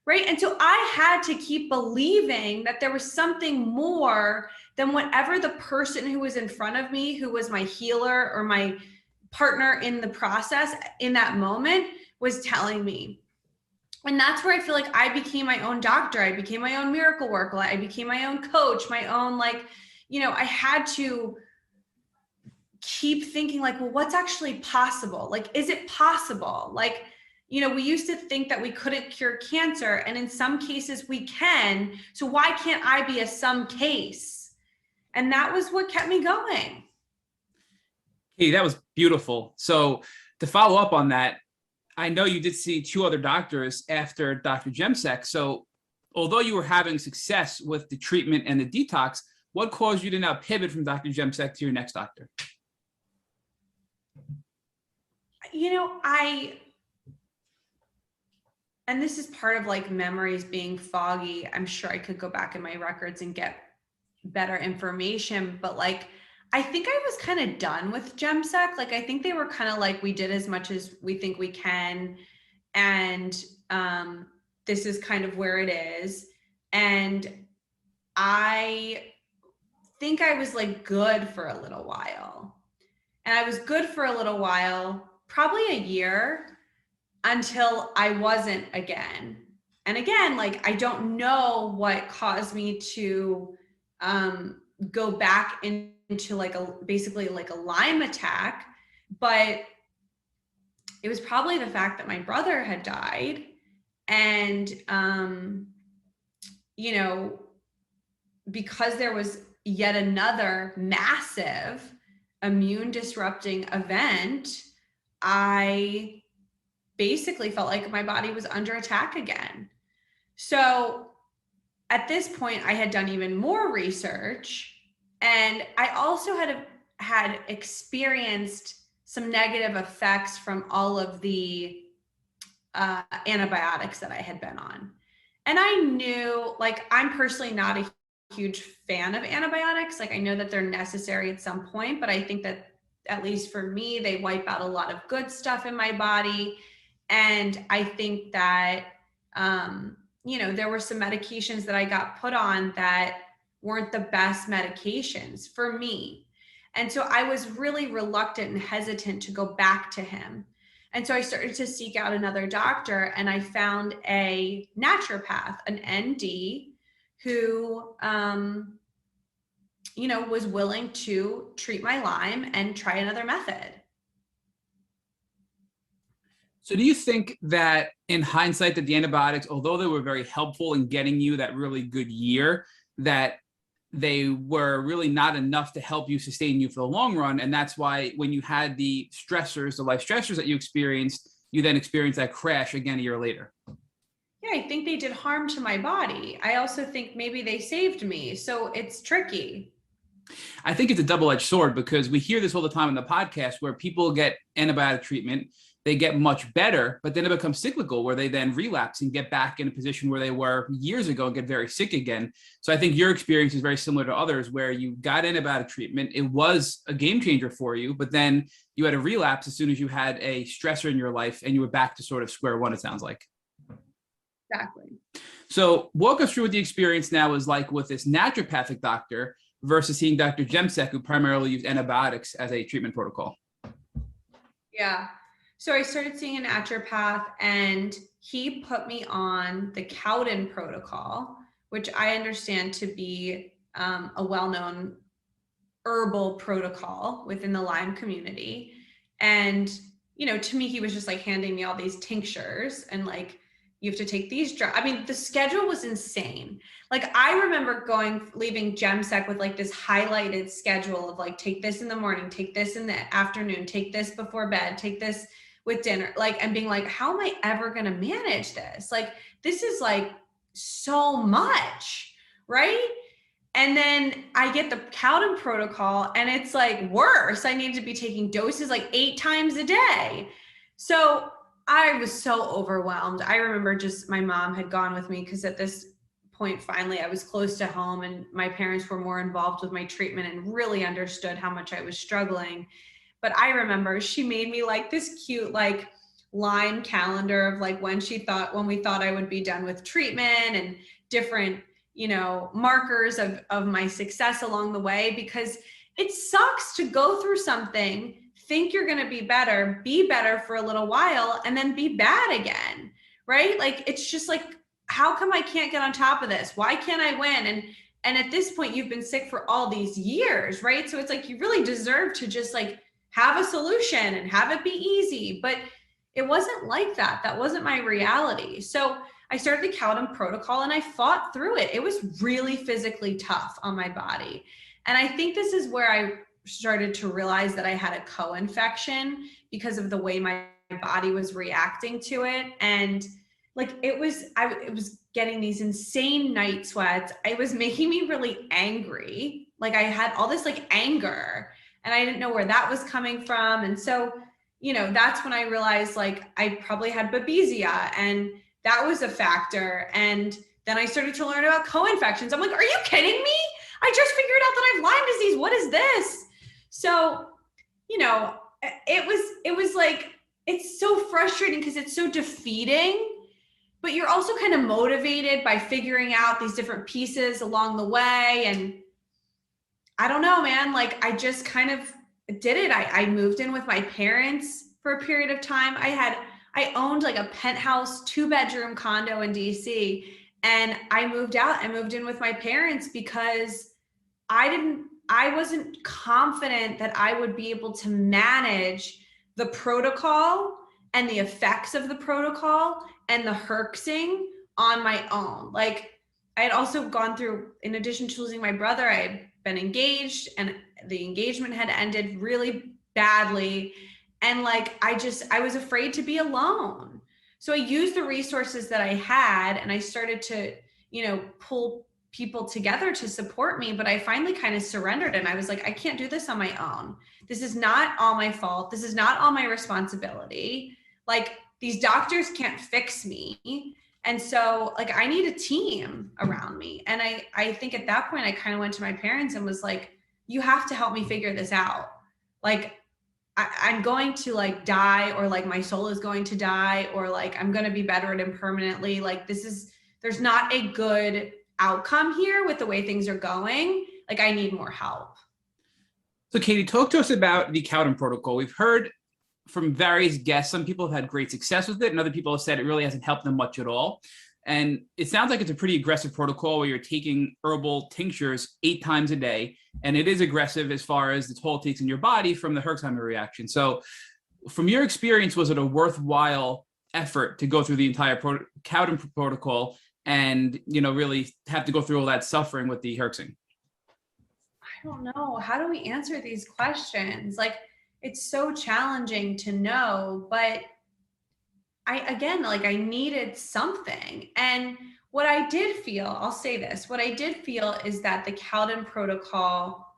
Right. And so I had to keep believing that there was something more than whatever the person who was in front of me, who was my healer or my partner in the process in that moment, was telling me. And that's where I feel like I became my own doctor. I became my own miracle worker. I became my own coach, my own, like, I had to keep thinking like, well, what's actually possible? Like, is it possible? Like, we used to think that we couldn't cure cancer, and in some cases we can. So why can't I be a some case? And that was what kept me going. Hey, that was beautiful. So to follow up on that, I know you did see 2 other doctors after Dr. Gemsek. So although you were having success with the treatment and the detox, what caused you to now pivot from Dr. Gemsek to your next doctor? And this is part of like memories being foggy. I'm sure I could go back in my records and get better information, but like, I think I was kind of done with Gemsec. Like, I think they were kind of like, we did as much as we think we can. And this is kind of where it is. And I think I was like good for a little while. And I was good for a little while, probably a year, until I wasn't again. And again, like, I don't know what caused me to go back into like basically like a Lyme attack, but it was probably the fact that my brother had died. And, you know, because there was yet another massive immune disrupting event, I basically felt like my body was under attack again. So at this point, I had done even more research, and I also had experienced some negative effects from all of the antibiotics that I had been on. And I knew, like, I'm personally not a huge fan of antibiotics. Like, I know that they're necessary at some point, but I think that, at least for me, they wipe out a lot of good stuff in my body. And I think that, you know, there were some medications that I got put on that weren't the best medications for me. And so I was really reluctant and hesitant to go back to him. And so I started to seek out another doctor, and I found a naturopath, an ND, who, you know, was willing to treat my Lyme and try another method. So do you think that in hindsight that the antibiotics, although they were very helpful in getting you that really good year, that they were really not enough to help you sustain you for the long run? And that's why when you had the stressors, the life stressors that you experienced, you then experienced that crash again a year later. Yeah, I think they did harm to my body. I also think maybe they saved me. So it's tricky. I think it's a double-edged sword, because we hear this all the time in the podcast where people get antibiotic treatment, they get much better, but then it becomes cyclical where they then relapse and get back in a position where they were years ago and get very sick again. So I think your experience is very similar to others, where you got antibiotic treatment. It was a game changer for you, but then you had a relapse as soon as you had a stressor in your life and you were back to sort of square one, it sounds like. Exactly. So walk us through what the experience now is like with this naturopathic doctor versus seeing Dr. Jemsek, who primarily used antibiotics as a treatment protocol. Yeah. So I started seeing a naturopath, and he put me on the Caledon Protocol, which I understand to be a well-known herbal protocol within the Lyme community. And, you know, to me, he was just like handing me all these tinctures and like, you have to take these drugs. I mean, the schedule was insane. Like, I remember leaving Gemsec with like this highlighted schedule of like, take this in the morning, take this in the afternoon, take this before bed, take this with dinner, like, and being like, how am I ever going to manage this? Like, this is like so much, right? And then I get the Caledon Protocol, and it's like worse. I need to be taking doses like 8 times a day. So I was so overwhelmed. I remember just my mom had gone with me because at this point, finally, I was close to home, and my parents were more involved with my treatment and really understood how much I was struggling. But I remember she made me like this cute, like, Lyme calendar of like when we thought I would be done with treatment, and different, you know, markers of my success along the way, because it sucks to go through something, think you're going to be better for a little while, and then be bad again, right? Like, it's just like, how come I can't get on top of this? Why can't I win? And at this point, you've been sick for all these years, right? So it's like, you really deserve to just like have a solution and have it be easy. But it wasn't like that. That wasn't my reality. So I started the Caledon Protocol, and I fought through it. It was really physically tough on my body. And I think this is where I started to realize that I had a co-infection because of the way my body was reacting to it. And like, it was getting these insane night sweats. It was making me really angry. Like, I had all this like anger, and I didn't know where that was coming from. And so, you know, that's when I realized like I probably had Babesia, and that was a factor. And then I started to learn about co-infections. I'm like, are you kidding me? I just figured out that I have Lyme disease. What is this? So, you know, it was like, it's so frustrating because it's so defeating, but you're also kind of motivated by figuring out these different pieces along the way. And I don't know, man, like, I just kind of did it. I moved in with my parents for a period of time. I owned like a penthouse 2-bedroom condo in DC, and I moved out and moved in with my parents because I wasn't confident that I would be able to manage the protocol and the effects of the protocol and the herxing on my own. Like I had also gone through, in addition to losing my brother, I had been engaged and the engagement had ended really badly. And like, I was afraid to be alone. So I used the resources that I had and I started to, pull people together to support me. But I finally kind of surrendered and I was like, I can't do this on my own. This is not all my fault. This is not all my responsibility. Like these doctors can't fix me. And so like, I need a team around me. And I think at that point, I kind of went to my parents and was like, you have to help me figure this out. Like, I'm going to like die, or like my soul is going to die, or like I'm going to be bedridden permanently. Like there's not a good outcome here with the way things are going. Like I need more help. So Katie, talk to us about the Caledon Protocol. We've heard from various guests, some people have had great success with it and other people have said it really hasn't helped them much at all. And it sounds like it's a pretty aggressive protocol where you're taking herbal tinctures 8 times a day. And it is aggressive as far as the toll it takes in your body from the Herxheimer reaction. So from your experience, was it a worthwhile effort to go through the entire Caledon Protocol and, really have to go through all that suffering with the herxing? I don't know. How do we answer these questions? Like, it's so challenging to know, but I needed something. And what I did feel, I'll say this, what I did feel is that the Caledon Protocol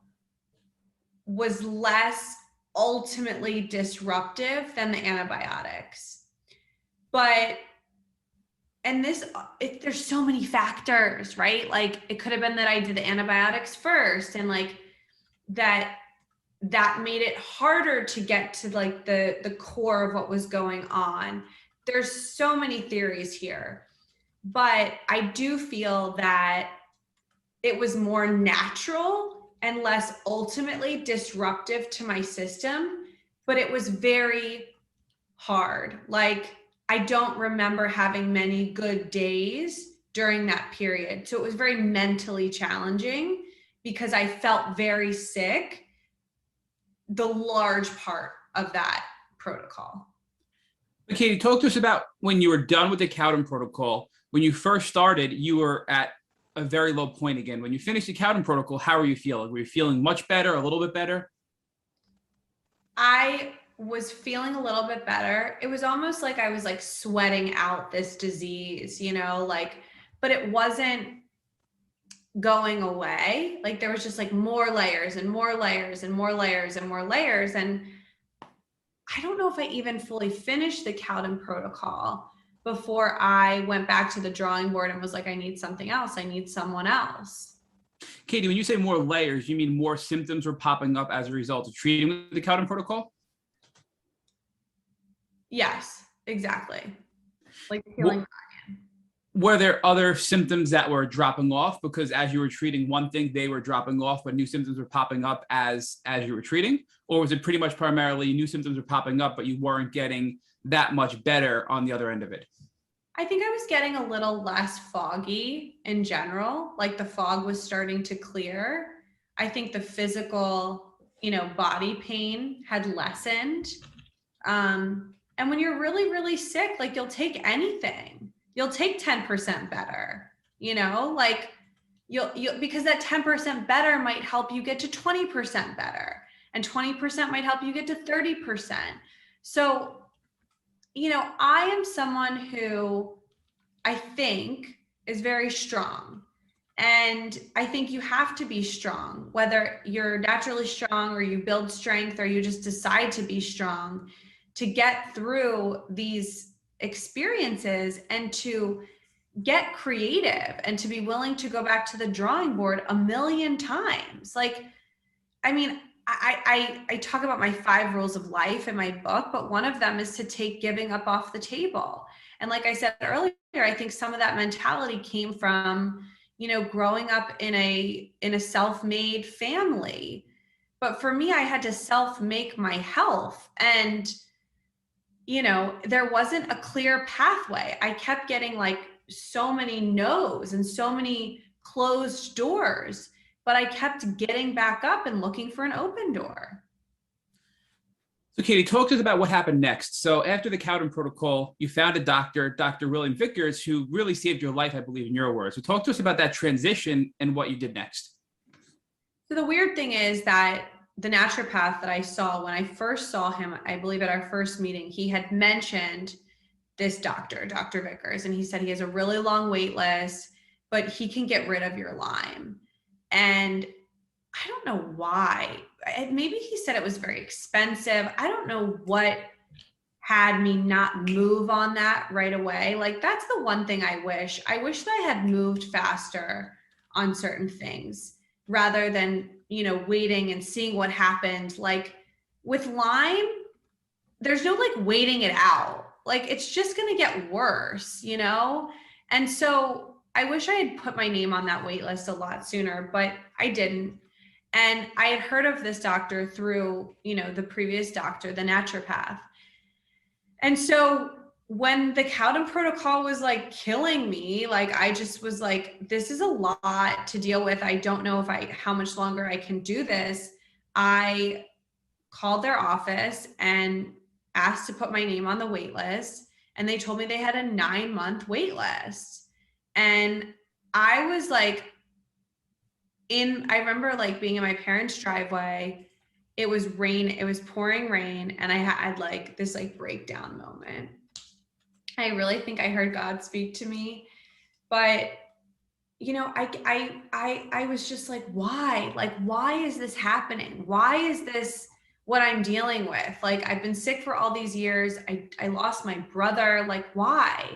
was less ultimately disruptive than the antibiotics. There's so many factors, right? Like it could have been that I did the antibiotics first and like that made it harder to get to like the core of what was going on. There's so many theories here, but I do feel that it was more natural and less ultimately disruptive to my system, but it was very hard. Like I don't remember having many good days during that period. So it was very mentally challenging because I felt very sick the large part of that protocol. Katie, talk to us about when you were done with the Caledon Protocol. When you first started, you were at a very low point again. When you finished the Caledon Protocol, how were you feeling? Were you feeling much better, a little bit better? I was feeling a little bit better. It was almost like I was like sweating out this disease, but it wasn't going away. Like there was just like more layers and more layers and more layers and more layers. And I don't know if I even fully finished the Caledon Protocol before I went back to the drawing board and was like, I need something else. I need someone else. Katie, when you say more layers, you mean more symptoms were popping up as a result of treating with the Caledon Protocol? Yes, exactly. Like feeling. Were there other symptoms that were dropping off because as you were treating one thing, they were dropping off, but new symptoms were popping up as you were treating? Or was it pretty much primarily new symptoms were popping up, but you weren't getting that much better on the other end of it? I think I was getting a little less foggy in general. Like the fog was starting to clear. I think the physical, body pain had lessened. And when you're really, really sick, like you'll take anything. You'll take 10% better, like you'll because that 10% better might help you get to 20% better, and 20% might help you get to 30%. So, I am someone who I think is very strong, and I think you have to be strong, whether you're naturally strong or you build strength or you just decide to be strong to get through these experiences and to get creative and to be willing to go back to the drawing board a million times. Like, I mean, I talk about my 5 rules of life in my book, but one of them is to take giving up off the table. And like I said earlier, I think some of that mentality came from, growing up in a self-made family. But for me, I had to self-make my health, and there wasn't a clear pathway. I kept getting like so many no's and so many closed doors, but I kept getting back up and looking for an open door. So Katie, talk to us about what happened next. So after the Caledon Protocol, you found a doctor, Dr. William Vickers, who really saved your life, I believe, in your words. So talk to us about that transition and what you did next. So the weird thing is that the naturopath that I saw, when I first saw him, I believe at our first meeting, he had mentioned this doctor, Dr. Vickers, and he said he has a really long wait list, but he can get rid of your Lyme. And I don't know why. Maybe he said it was very expensive. I don't know what had me not move on that right away. Like, that's the one thing I wish. I wish that I had moved faster on certain things rather than, waiting and seeing what happened. Like with Lyme, there's no like waiting it out. Like, it's just going to get worse, And so I wish I had put my name on that wait list a lot sooner, but I didn't. And I had heard of this doctor through, the previous doctor, the naturopath. And so when the Caledon Protocol was like killing me, like, I just was like, this is a lot to deal with. I don't know how much longer I can do this. I called their office and asked to put my name on the wait list. And they told me they had a 9-month wait list. And I was like, I remember like being in my parents' driveway. It was pouring rain. And I had like this like breakdown moment. I really think I heard God speak to me, but I was just like, why? Like, why is this happening? Why is this what I'm dealing with? Like, I've been sick for all these years. I lost my brother. Like, why?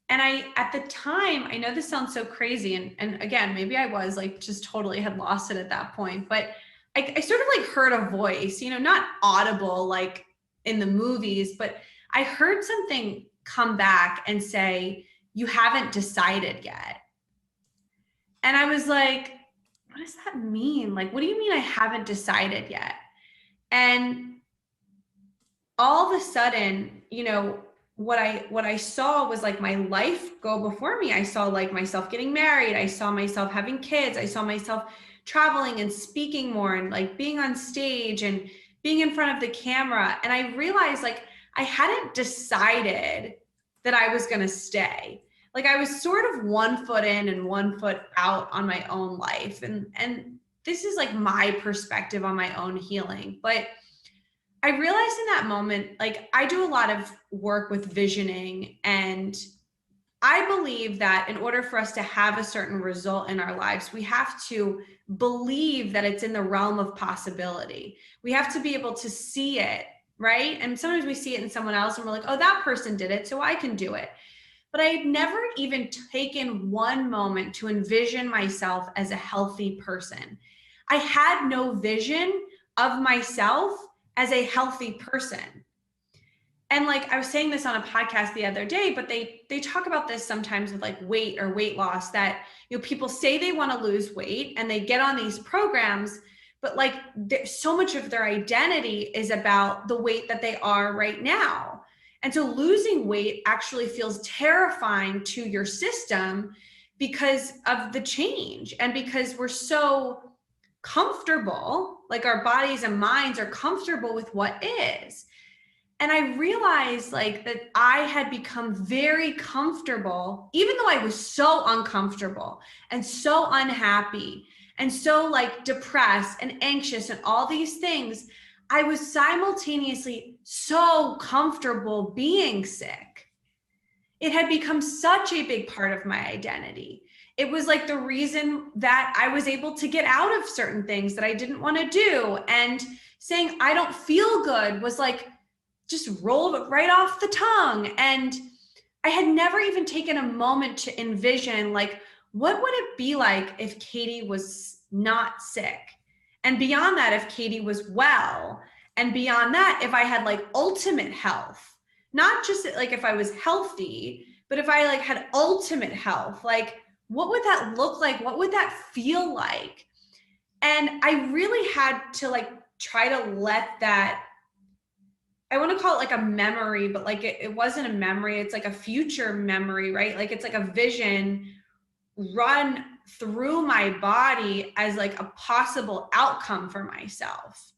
And at the time, I know this sounds so crazy. And again, maybe I was like, just totally had lost it at that point, but I sort of like heard a voice, not audible, like in the movies, but I heard something come back and say, you haven't decided yet. And I was like, what does that mean? Like, what do you mean I haven't decided yet? And all of a sudden, what I saw was like my life go before me. I saw like myself getting married. I saw myself having kids. I saw myself traveling and speaking more and like being on stage and being in front of the camera. And I realized like I hadn't decided that I was going to stay. Like, I was sort of 1 foot in and 1 foot out on my own life. And this is like my perspective on my own healing. But I realized in that moment, like, I do a lot of work with visioning, and I believe that in order for us to have a certain result in our lives, we have to believe that it's in the realm of possibility. We have to be able to see it, right? And sometimes we see it in someone else and we're like, oh, that person did it, so I can do it. But I had never even taken one moment to envision myself as a healthy person. I had no vision of myself as a healthy person. And like, I was saying this on a podcast the other day, but they talk about this sometimes with like weight or weight loss, that, people say they want to lose weight and they get on these programs, but like so much of their identity is about the weight that they are right now. And so losing weight actually feels terrifying to your system because of the change and because we're so comfortable, like our bodies and minds are comfortable with what is. And I realized like that I had become very comfortable, even though I was so uncomfortable and so unhappy and so like depressed and anxious and all these things. I was simultaneously so comfortable being sick. It had become such a big part of my identity. It was like the reason that I was able to get out of certain things that I didn't want to do. And saying I don't feel good was like just rolled right off the tongue. And I had never even taken a moment to envision like, what would it be like if Katie was not sick? And beyond that, if Katie was well, and beyond that, if I had like ultimate health, not just like if I was healthy, but if I like had ultimate health, like what would that look like? What would that feel like? And I really had to like try to let that, I want to call it like a memory, but like it wasn't a memory. It's like a future memory, right? Like it's like a vision run through my body as like a possible outcome for myself.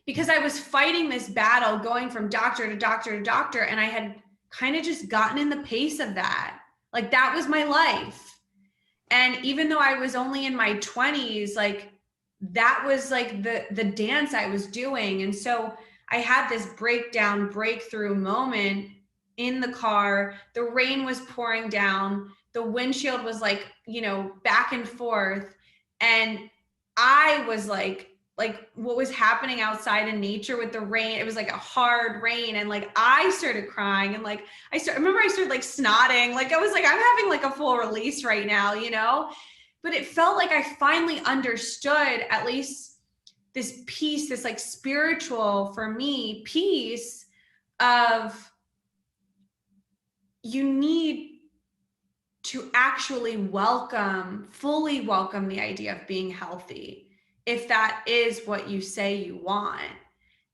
because I was fighting this battle going from doctor to doctor to doctor. And I had kind of just gotten in the pace of that. Like that was my life. And even though I was only in my 20s, like that was like the dance I was doing. And so I had this breakthrough moment in the car. The rain was pouring down. The windshield was like, back and forth. And I was like what was happening outside in nature with the rain, it was like a hard rain. And like, I started crying and like, I remember I started like snotting. Like I was like, I'm having like a full release right now, but it felt like I finally understood at least this piece, this like spiritual for me piece of you need to actually fully welcome the idea of being healthy. If that is what you say you want,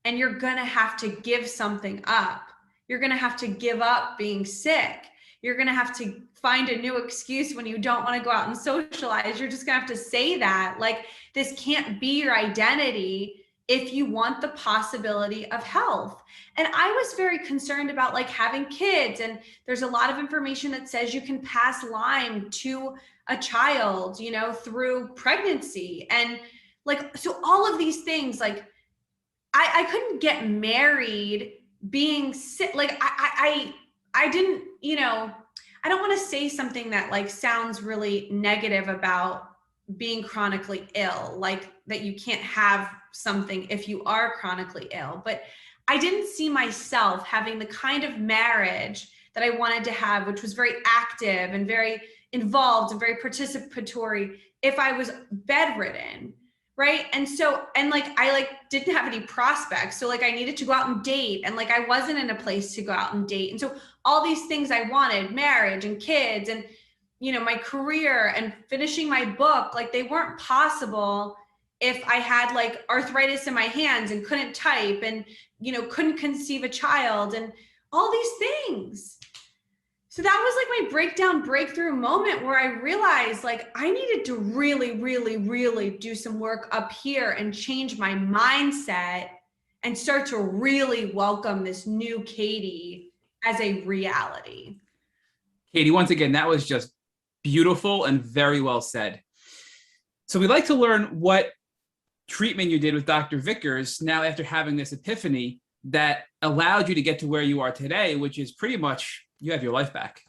and you're going to have to give something up. You're going to have to give up being sick. You're going to have to find a new excuse when you don't want to go out and socialize. You're just going to have to say that. Like, this can't be your identity if you want the possibility of health. And I was very concerned about like having kids. And there's a lot of information that says you can pass Lyme to a child, through pregnancy. And like, so all of these things, like I couldn't get married being sick. Like I didn't, I don't want to say something that like sounds really negative about being chronically ill, like that you can't have something if you are chronically ill. But I didn't see myself having the kind of marriage that I wanted to have, which was very active and very involved and very participatory, if I was bedridden. Right. And so, and like, I like didn't have any prospects. So like I needed to go out and date, and like, I wasn't in a place to go out and date. And so all these things I wanted, marriage and kids and, my career and finishing my book, like they weren't possible if I had like arthritis in my hands and couldn't type and, couldn't conceive a child and all these things. So that was like my breakthrough moment where I realized like I needed to really, really, really do some work up here and change my mindset and start to really welcome this new Katie as a reality. Katie, once again, that was just beautiful and very well said. So we'd like to learn what treatment you did with Dr. Vickers now after having this epiphany that allowed you to get to where you are today, which is pretty much you have your life back.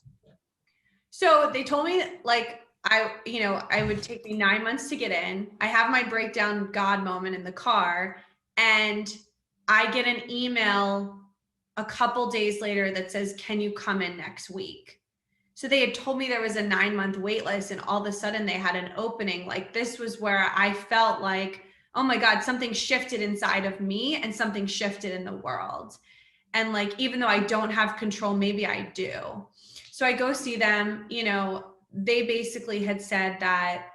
So they told me like, I would take me 9 months to get in. I have my breakdown God moment in the car, and I get an email a couple days later that says, can you come in next week? So they had told me there was a 9-month wait list, and all of a sudden they had an opening. Like this was where I felt like, oh my God, something shifted inside of me and something shifted in the world. And like, even though I don't have control, maybe I do. So I go see them, they basically had said that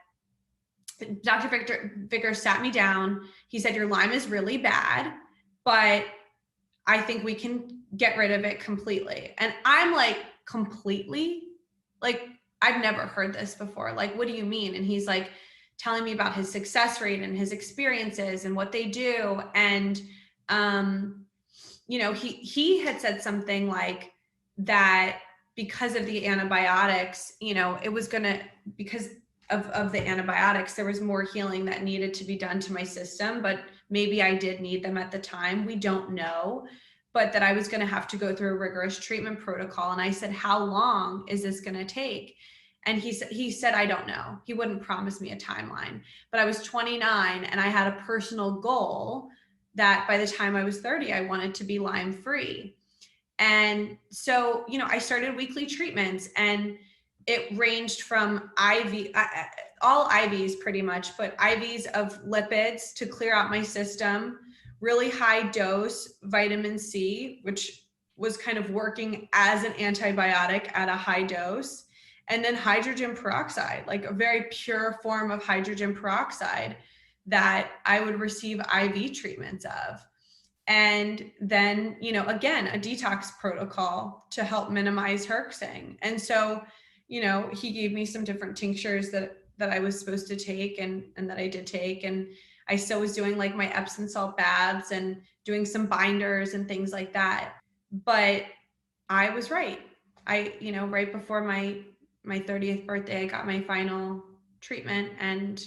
Dr. Vickers sat me down. He said, your Lyme is really bad, but I think we can get rid of it completely. And I'm like, completely? Like, I've never heard this before. Like, what do you mean? And he's like telling me about his success rate and his experiences and what they do. And, he had said something like that because of the antibiotics, it was because of the antibiotics, there was more healing that needed to be done to my system, but maybe I did need them at the time. We don't know, but that I was going to have to go through a rigorous treatment protocol. And I said, how long is this going to take? And he said, I don't know. He wouldn't promise me a timeline, but I was 29 and I had a personal goal that by the time I was 30, I wanted to be Lyme free. And so, I started weekly treatments, and it ranged from all IVs pretty much, but IVs of lipids to clear out my system, really high dose vitamin C, which was kind of working as an antibiotic at a high dose, and then hydrogen peroxide, like a very pure form of hydrogen peroxide that I would receive IV treatments of. And then, again, a detox protocol to help minimize herxing. And so, he gave me some different tinctures that I was supposed to take and that I did take. And I still was doing like my Epsom salt baths and doing some binders and things like that. But I was right. Right before my 30th birthday, I got my final treatment and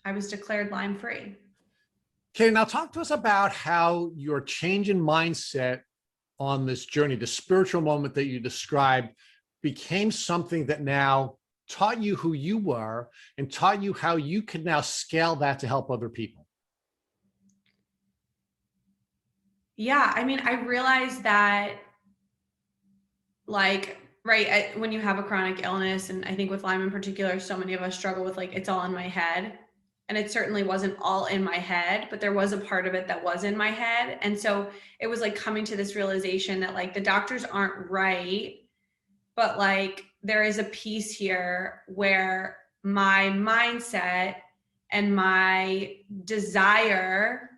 I was declared Lyme free. Okay, now talk to us about how your change in mindset on this journey, the spiritual moment that you described, became something that now taught you who you were and taught you how you could now scale that to help other people. Yeah, I mean, I realized that when you have a chronic illness, and I think with Lyme in particular, so many of us struggle with like, it's all in my head. And it certainly wasn't all in my head, but there was a part of it that was in my head. And so it was like coming to this realization that like the doctors aren't right, but like there is a piece here where my mindset and my desire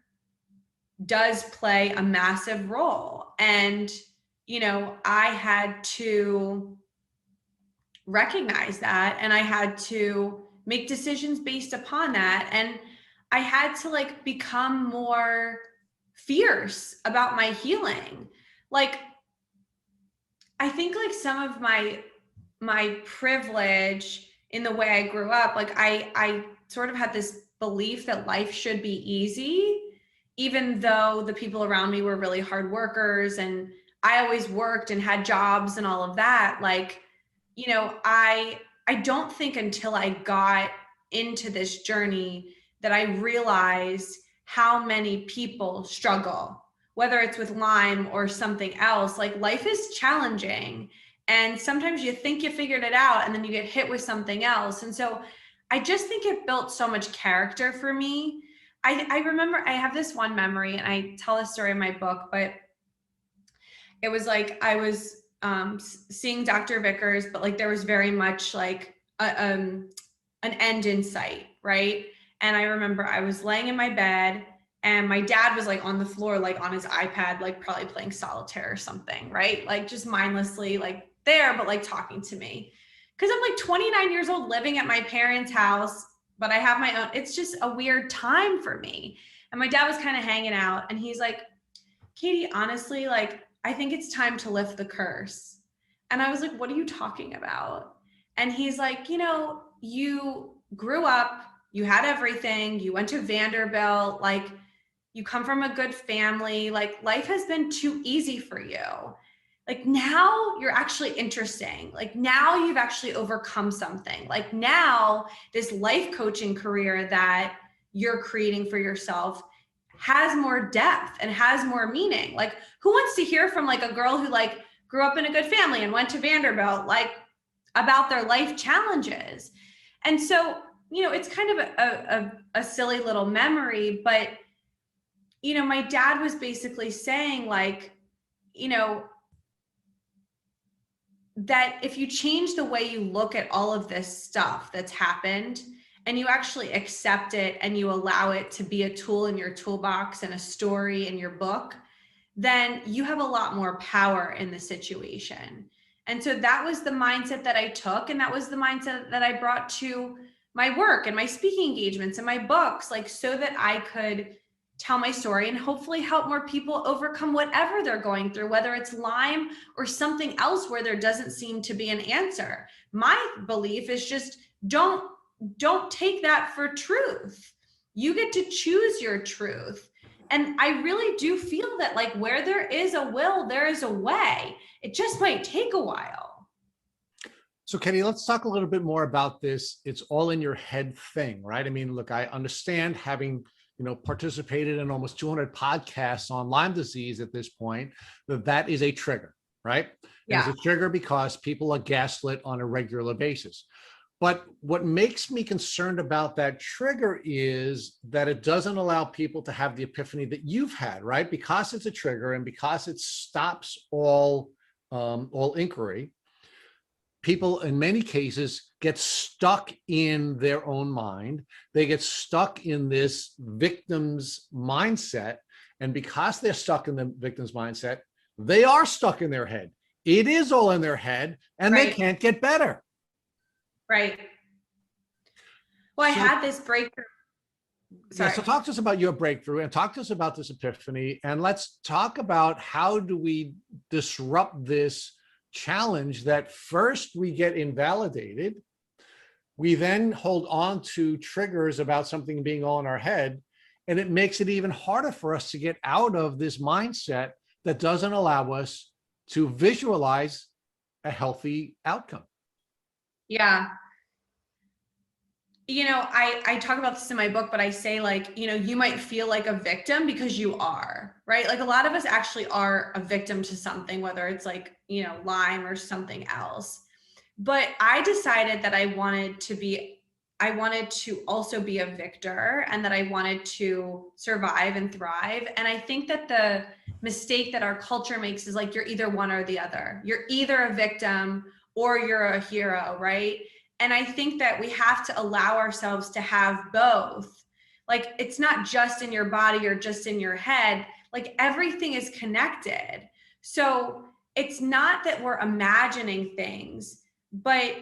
does play a massive role. And, I had to recognize that, and I had to make decisions based upon that. And I had to like become more fierce about my healing. Like, I think like some of my privilege in the way I grew up, like I sort of had this belief that life should be easy, even though the people around me were really hard workers and I always worked and had jobs and all of that. Like, I don't think until I got into this journey that I realized how many people struggle, whether it's with Lyme or something else. Like, life is challenging. And sometimes you think you figured it out and then you get hit with something else. And so I just think it built so much character for me. I remember I have this one memory, and I tell this story in my book, but it was like I was seeing Dr. Vickers, but like there was very much like an end in sight, right? And I remember I was laying in my bed and my dad was like on the floor, like on his iPad, like probably playing solitaire or something, right? Like just mindlessly like there, but like talking to me. Cause I'm like 29 years old living at my parents' house, but I have my own, it's just a weird time for me. And my dad was kind of hanging out and he's like, Katie, honestly, like, I think it's time to lift the curse. And I was like, what are you talking about? And he's like, you grew up, you had everything, you went to Vanderbilt, like you come from a good family, like life has been too easy for you. Like now you're actually interesting. Like now you've actually overcome something. Like now this life coaching career that you're creating for yourself has more depth and has more meaning. Like, who wants to hear from like a girl who like grew up in a good family and went to Vanderbilt, like about their life challenges? And so, it's kind of a silly little memory, but, my dad was basically saying like, that if you change the way you look at all of this stuff that's happened, and you actually accept it and you allow it to be a tool in your toolbox and a story in your book, then you have a lot more power in the situation. And so that was the mindset that I took. And that was the mindset that I brought to my work and my speaking engagements and my books, like so that I could tell my story and hopefully help more people overcome whatever they're going through, whether it's Lyme or something else where there doesn't seem to be an answer. My belief is just don't take that for truth. You get to choose your truth. And I really do feel that like where there is a will, there is a way. It just might take a while. So Katie, let's talk a little bit more about this. It's all in your head thing, right? I mean, look, I understand having, participated in almost 200 podcasts on Lyme disease at this point, that is a trigger, right? Yeah. It's a trigger because people are gaslit on a regular basis. But what makes me concerned about that trigger is that it doesn't allow people to have the epiphany that you've had, right? Because it's a trigger and because it stops all inquiry, people in many cases get stuck in their own mind. They get stuck in this victim's mindset. And because they're stuck in the victim's mindset, they are stuck in their head. It is all in their head and Right. They can't get better. Right. Well, I had this breakthrough. sorry. Yeah, so talk to us about your breakthrough and talk to us about this epiphany. And let's talk about how do we disrupt this challenge that first we get invalidated. We then hold on to triggers about something being all in our head. And it makes it even harder for us to get out of this mindset that doesn't allow us to visualize a healthy outcome. Yeah. I talk about this in my book, but I say like, you might feel like a victim because you are, right? Like a lot of us actually are a victim to something, whether it's like, Lyme or something else. But I decided that I wanted to also be a victor, and that I wanted to survive and thrive. And I think that the mistake that our culture makes is like, you're either one or the other. You're either a victim or you're a hero, right? And I think that we have to allow ourselves to have both. Like, it's not just in your body or just in your head. Like, everything is connected. So it's not that we're imagining things, but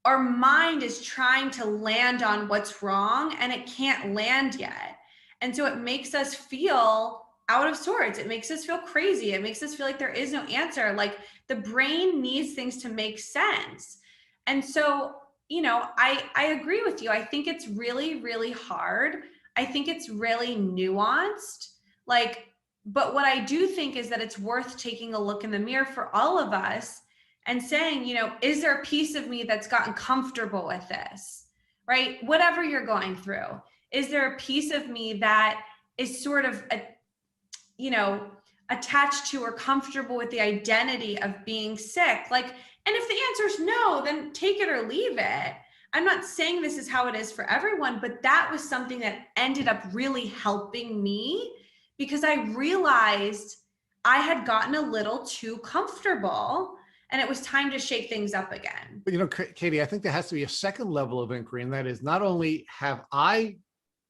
our mind is trying to land on what's wrong and it can't land yet. And so it makes us feel out of sorts. It makes us feel crazy. It makes us feel like there is no answer. Like, the brain needs things to make sense. And so, I agree with you. I think it's really, really hard. I think it's really nuanced. But what I do think is that it's worth taking a look in the mirror for all of us and saying, is there a piece of me that's gotten comfortable with this, right? Whatever you're going through, is there a piece of me that is sort of, attached to or comfortable with the identity of being sick? And if the answer is no, then take it or leave it. I'm not saying this is how it is for everyone, but that was something that ended up really helping me, because I realized I had gotten a little too comfortable and it was time to shake things up again. But Katie, I think there has to be a second level of inquiry, and that is not only have I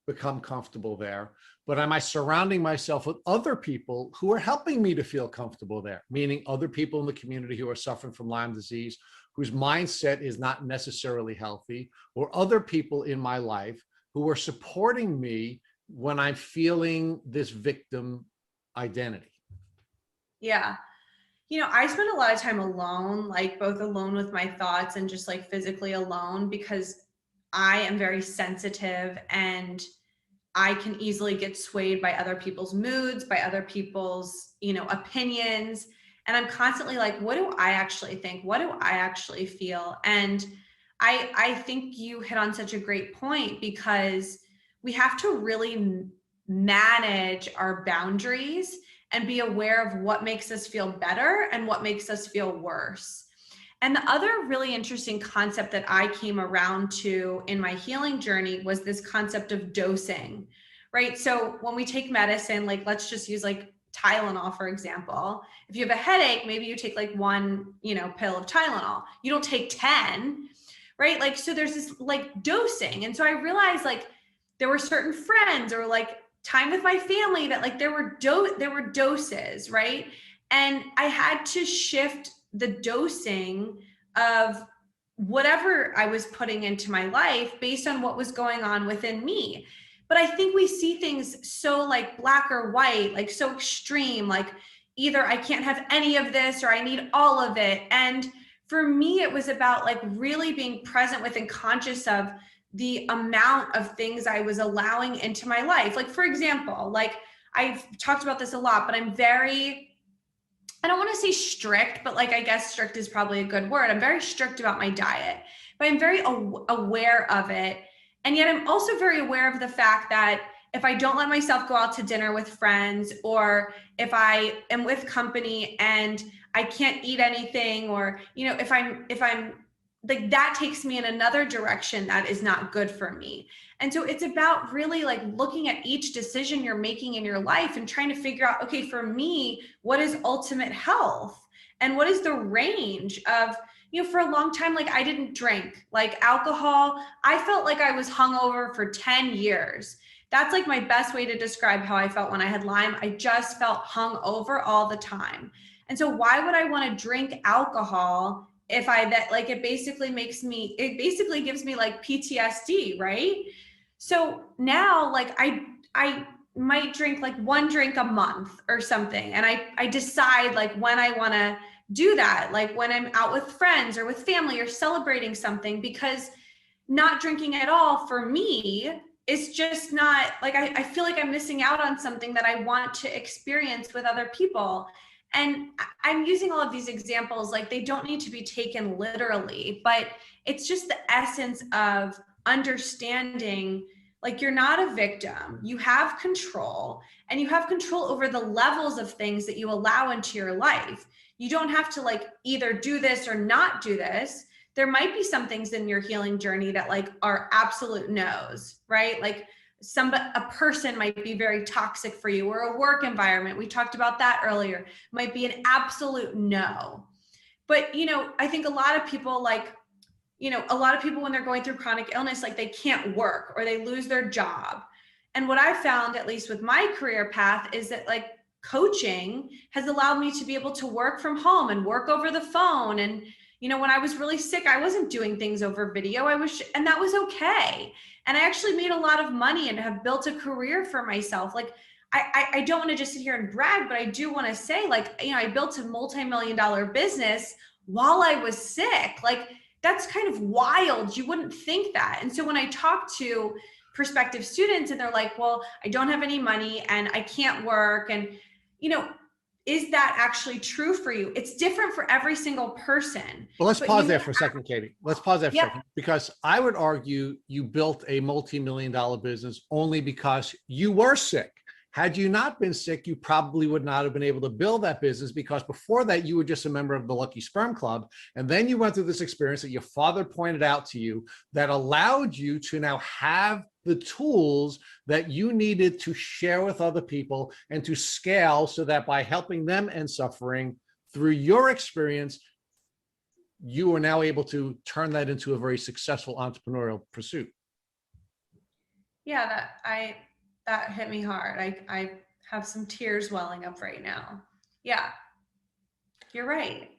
become comfortable there, but am I surrounding myself with other people who are helping me to feel comfortable there? Meaning other people in the community who are suffering from Lyme disease, whose mindset is not necessarily healthy, or other people in my life who are supporting me when I'm feeling this victim identity. Yeah. I spend a lot of time alone, like both alone with my thoughts and just like physically alone, because I am very sensitive and I can easily get swayed by other people's moods, by other people's, opinions. And I'm constantly like, what do I actually think? What do I actually feel? And I think you hit on such a great point, because we have to really manage our boundaries and be aware of what makes us feel better and what makes us feel worse. And the other really interesting concept that I came around to in my healing journey was this concept of dosing, right? So when we take medicine, like let's just use like Tylenol, for example. If you have a headache, maybe you take like one, pill of Tylenol. You don't take 10, right? Like, so there's this like dosing. And so I realized like there were certain friends or like time with my family that like there were doses, right? And I had to shift the dosing of whatever I was putting into my life based on what was going on within me. But I think we see things so like black or white, like so extreme, like either I can't have any of this or I need all of it. And for me, it was about like really being present with and conscious of the amount of things I was allowing into my life. Like, for example, like I've talked about this a lot, but I'm very, I don't want to say strict, but like, I guess strict is probably a good word. I'm very strict about my diet, but I'm very aware of it. And yet I'm also very aware of the fact that if I don't let myself go out to dinner with friends, or if I am with company and I can't eat anything, or, if I'm like, that takes me in another direction that is not good for me. And so it's about really like looking at each decision you're making in your life and trying to figure out, okay, for me, what is ultimate health? And what is the range of, for a long time, like I didn't drink, like alcohol. I felt like I was hungover for 10 years. That's like my best way to describe how I felt when I had Lyme. I just felt hungover all the time. And so why would I want to drink alcohol if it basically gives me like PTSD, right? So now like I might drink like one drink a month or something. And I decide like when I want to do that, like when I'm out with friends or with family or celebrating something, because not drinking at all for me is just not like, I feel like I'm missing out on something that I want to experience with other people. And I'm using all of these examples, like they don't need to be taken literally, but it's just the essence of understanding like you're not a victim, you have control, and you have control over the levels of things that you allow into your life. You don't have to like either do this or not do this. There might be some things in your healing journey that like are absolute no's, right? Like a person might be very toxic for you, or a work environment, we talked about that earlier, might be an absolute no. But I think a lot of people when they're going through chronic illness, like they can't work or they lose their job. And what I found, at least with my career path, is that like coaching has allowed me to be able to work from home and work over the phone. And when I was really sick, I wasn't doing things over video. And that was okay. And I actually made a lot of money and have built a career for myself. Like, I don't want to just sit here and brag, but I do want to say, like, I built a multi-million-dollar business while I was sick. Like, that's kind of wild. You wouldn't think that. And so when I talk to prospective students and they're like, well, I don't have any money and I can't work. And, is that actually true for you? It's different for every single person. Well, let's pause there for a second, Katie. Let's pause there for a second, because I would argue you built a multi-million-dollar business only because you were sick. Had you not been sick, you probably would not have been able to build that business, because before that, you were just a member of the Lucky Sperm Club. And then you went through this experience that your father pointed out to you that allowed you to now have the tools that you needed to share with other people and to scale, so that by helping them and suffering through your experience, you are now able to turn that into a very successful entrepreneurial pursuit. Yeah, that hit me hard. I have some tears welling up right now. Yeah, you're right.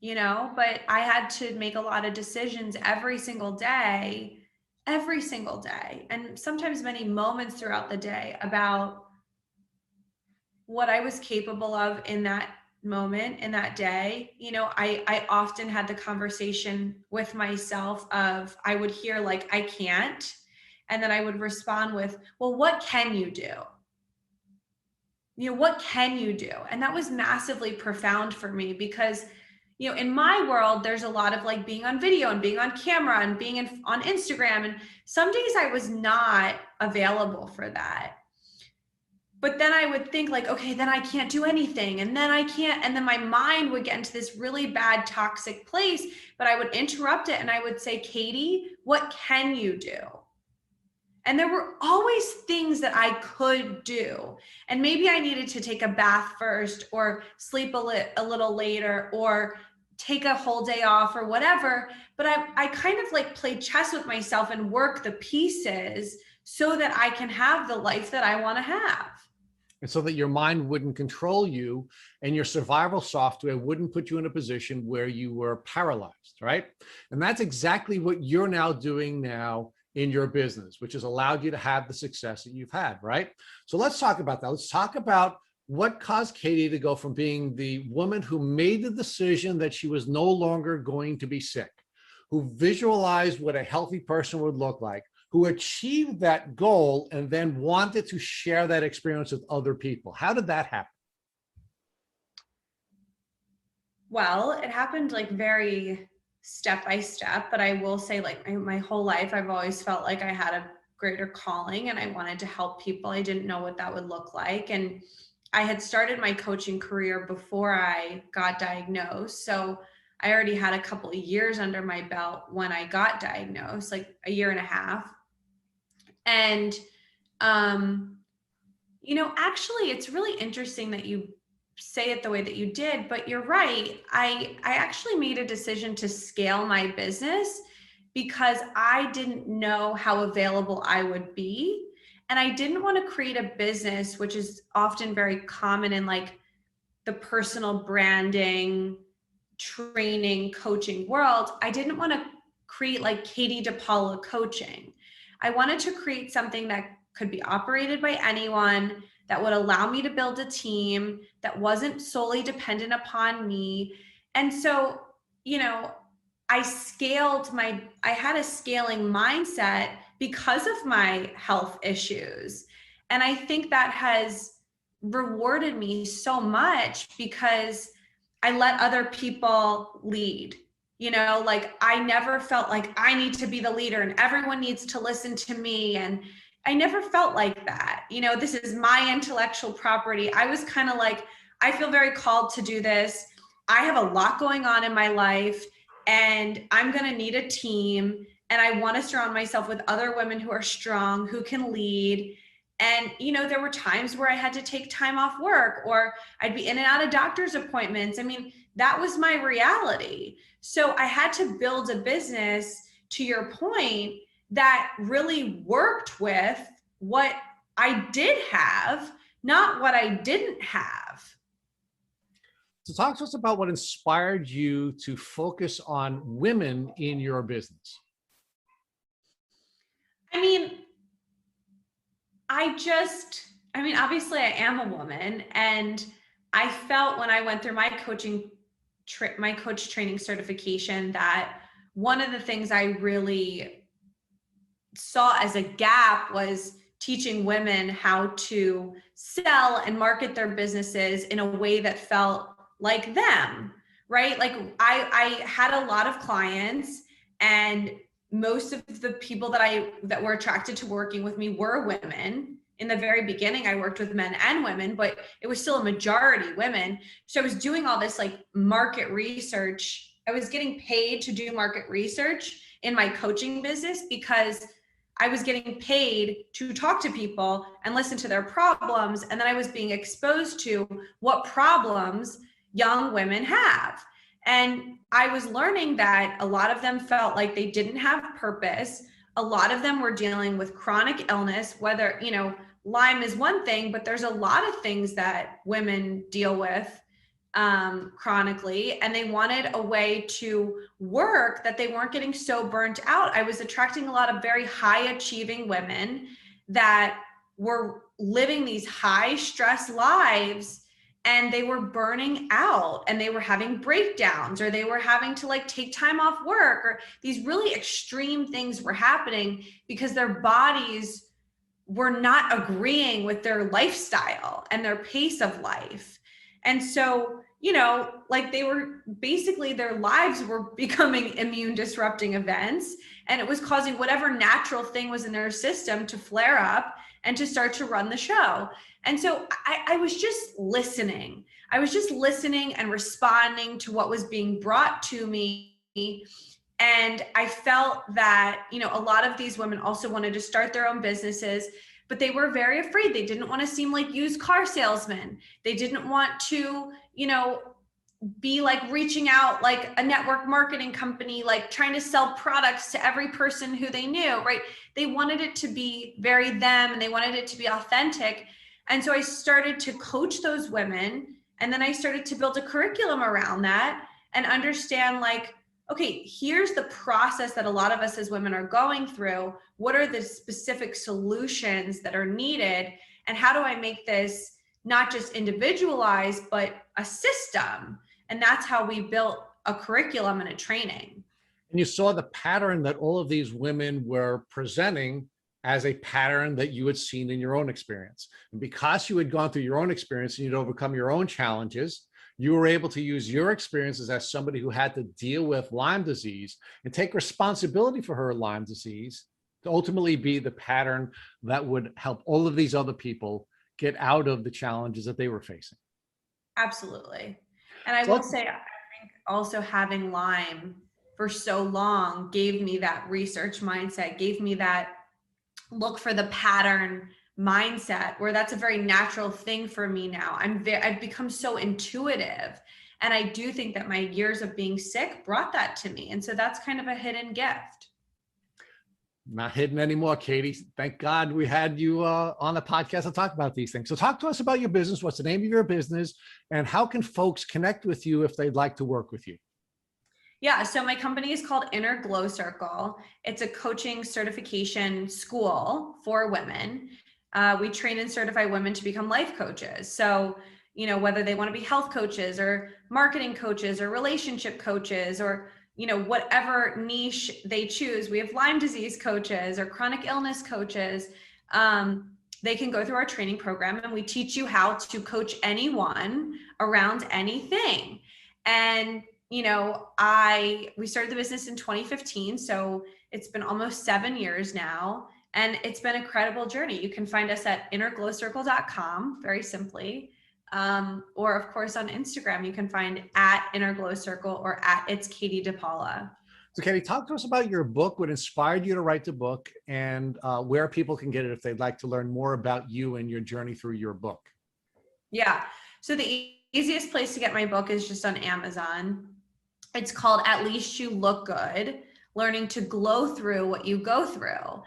But I had to make a lot of decisions every single day, and sometimes many moments throughout the day about what I was capable of in that moment, in that day. I often had the conversation with myself of, I would hear like, I can't. And then I would respond with, well, what can you do? What can you do? And that was massively profound for me, because, in my world, there's a lot of like being on video and being on camera and being on Instagram. And some days I was not available for that. But then I would think like, okay, then I can't do anything. And then I can't. And then my mind would get into this really bad, toxic place, but I would interrupt it. And I would say, Katie, what can you do? And there were always things that I could do. And maybe I needed to take a bath first, or sleep a little later, or take a whole day off, or whatever. But I kind of like played chess with myself and work the pieces so that I can have the life that I want to have. And so that your mind wouldn't control you, and your survival software wouldn't put you in a position where you were paralyzed, right? And that's exactly what you're now doing now in your business, which has allowed you to have the success that you've had, right? So let's talk about that. Let's talk about what caused Katie to go from being the woman who made the decision that she was no longer going to be sick, who visualized what a healthy person would look like, who achieved that goal and then wanted to share that experience with other people. How did that happen? Well, it happened like very step by step, but I will say, like, my whole life, I've always felt like I had a greater calling and I wanted to help people. I didn't know what that would look like. And I had started my coaching career before I got diagnosed. So I already had a couple of years under my belt when I got diagnosed, like a year and a half. And, actually, it's really interesting that you say it the way that you did, but you're right. I actually made a decision to scale my business because I didn't know how available I would be. And I didn't want to create a business, which is often very common in like the personal branding, training, coaching world. I didn't want to create like Katie Depaola coaching. I wanted to create something that could be operated by anyone, that would allow me to build a team, that wasn't solely dependent upon me. And so, you know, I had a scaling mindset because of my health issues. And I think that has rewarded me so much because I let other people lead. You know, like I never felt like I need to be the leader and everyone needs to listen to me. And I never felt like that. You know, this is my intellectual property. I was kind of like, I feel very called to do this. I have a lot going on in my life and I'm going to need a team. And I want to surround myself with other women who are strong, who can lead. And, you know, there were times where I had to take time off work or I'd be in and out of doctor's appointments. I mean, that was my reality. So I had to build a business, to your point, that really worked with what I did have, not what I didn't have. So talk to us about what inspired you to focus on women in your business. Obviously I am a woman, and I felt when I went through my coach training certification that one of the things I really saw as a gap was teaching women how to sell and market their businesses in a way that felt like them, right? Like I had a lot of clients, and most of the people that were attracted to working with me were women. In the very beginning, I worked with men and women, but it was still a majority women. So I was doing all this like market research. I was getting paid to do market research in my coaching business because I was getting paid to talk to people and listen to their problems. And then I was being exposed to what problems young women have. And I was learning that a lot of them felt like they didn't have purpose. A lot of them were dealing with chronic illness, whether, you know, Lyme is one thing, but there's a lot of things that women deal with chronically, and they wanted a way to work that they weren't getting so burnt out. I was attracting a lot of very high achieving women that were living these high stress lives, and they were burning out, and they were having breakdowns, or they were having to like take time off work, or these really extreme things were happening because their bodies were not agreeing with their lifestyle and their pace of life. And so, you know, like they were basically, their lives were becoming immune disrupting events, and it was causing whatever natural thing was in their system to flare up and to start to run the show. And so I was just listening. I was just listening and responding to what was being brought to me. And I felt that, you know, a lot of these women also wanted to start their own businesses, but they were very afraid. They didn't want to seem like used car salesmen. They didn't want to, you know, be like reaching out like a network marketing company, like trying to sell products to every person who they knew, right? They wanted it to be very them, and they wanted it to be authentic. And so I started to coach those women, and then I started to build a curriculum around that and understand like, okay, here's the process that a lot of us as women are going through. What are the specific solutions that are needed? And how do I make this not just individualized, but a system? And that's how we built a curriculum and a training. And you saw the pattern that all of these women were presenting as a pattern that you had seen in your own experience. And because you had gone through your own experience and you'd overcome your own challenges, you were able to use your experiences as somebody who had to deal with Lyme disease and take responsibility for her Lyme disease to ultimately be the pattern that would help all of these other people get out of the challenges that they were facing. Absolutely. And I will say, I think also having Lyme for so long gave me that research mindset, gave me that look for the pattern mindset, where that's a very natural thing for me now. I've become so intuitive, and I do think that my years of being sick brought that to me. And so that's kind of a hidden gift. Not hidden anymore, Katie. Thank God we had you on the podcast to talk about these things. So talk to us about your business. What's the name of your business, and how can folks connect with you if they'd like to work with you? Yeah, so my company is called Inner Glow Circle. It's a coaching certification school for women. We train and certify women to become life coaches. So, whether they want to be health coaches or marketing coaches or relationship coaches or, whatever niche they choose. We have Lyme disease coaches or chronic illness coaches. They can go through our training program, and we teach you how to coach anyone around anything. And we started the business in 2015, so it's been almost 7 years now, and it's been a credible journey. You can find us at innerglowcircle.com, very simply, or of course on Instagram, you can find at innerglowcircle or at it's Katie Depaola. So Katie, talk to us about your book, what inspired you to write the book, and where people can get it if they'd like to learn more about you and your journey through your book. Yeah, so the easiest place to get my book is just on Amazon. It's called At Least You Look Good, Learning to Glow Through What You Go Through.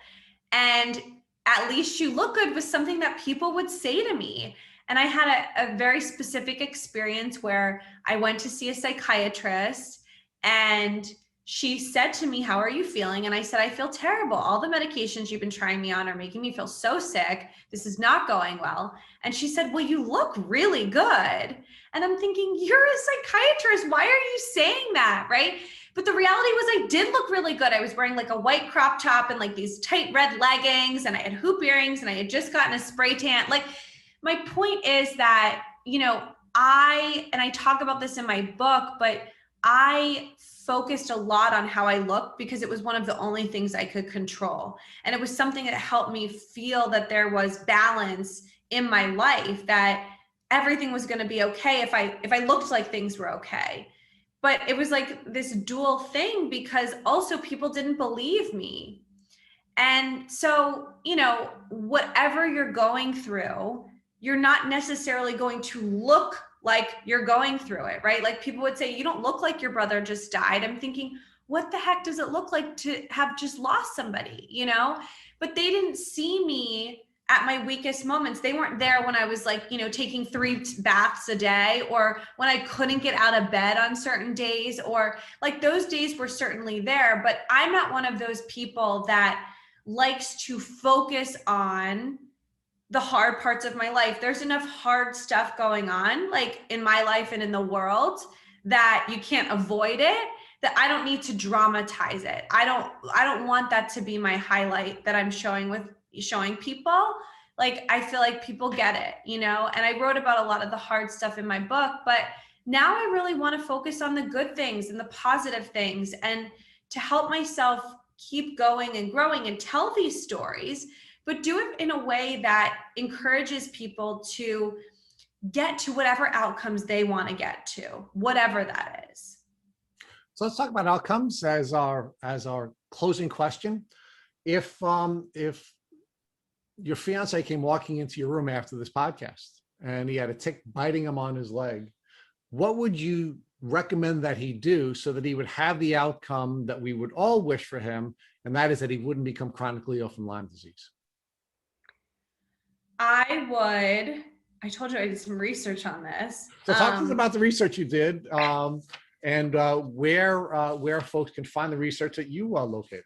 And at least you look good was something that people would say to me. And I had a very specific experience where I went to see a psychiatrist, and she said to me, "How are you feeling?" And I said, "I feel terrible. All the medications you've been trying me on are making me feel so sick. This is not going well." And she said, "Well, you look really good." And I'm thinking, you're a psychiatrist. Why are you saying that? Right? But the reality was I did look really good. I was wearing like a white crop top and like these tight red leggings, and I had hoop earrings, and I had just gotten a spray tan. Like, my point is that, I talk about this in my book, but I focused a lot on how I looked because it was one of the only things I could control. And it was something that helped me feel that there was balance in my life, that everything was going to be okay if I looked like things were okay. But it was like this dual thing, because also people didn't believe me. And so, whatever you're going through, you're not necessarily going to look like you're going through it, right? Like, people would say, "You don't look like your brother just died." I'm thinking, what the heck does it look like to have just lost somebody, But they didn't see me at my weakest moments. They weren't there when I was like, taking 3 baths a day, or when I couldn't get out of bed on certain days, or like those days were certainly there. But I'm not one of those people that likes to focus on the hard parts of my life. There's enough hard stuff going on, like in my life and in the world, that you can't avoid it, that I don't need to dramatize it. I don't want that to be my highlight that I'm showing people. Like, I feel like people get it, and I wrote about a lot of the hard stuff in my book, but now I really want to focus on the good things and the positive things, and to help myself keep going and growing and tell these stories, but do it in a way that encourages people to get to whatever outcomes they want to get to, whatever that is. So let's talk about outcomes as our closing question. If your fiance came walking into your room after this podcast and he had a tick biting him on his leg, what would you recommend that he do so that he would have the outcome that we would all wish for him, and that is that he wouldn't become chronically ill from Lyme disease? I told you I did some research on this. So talk to us about the research you did, and where folks can find the research that you located.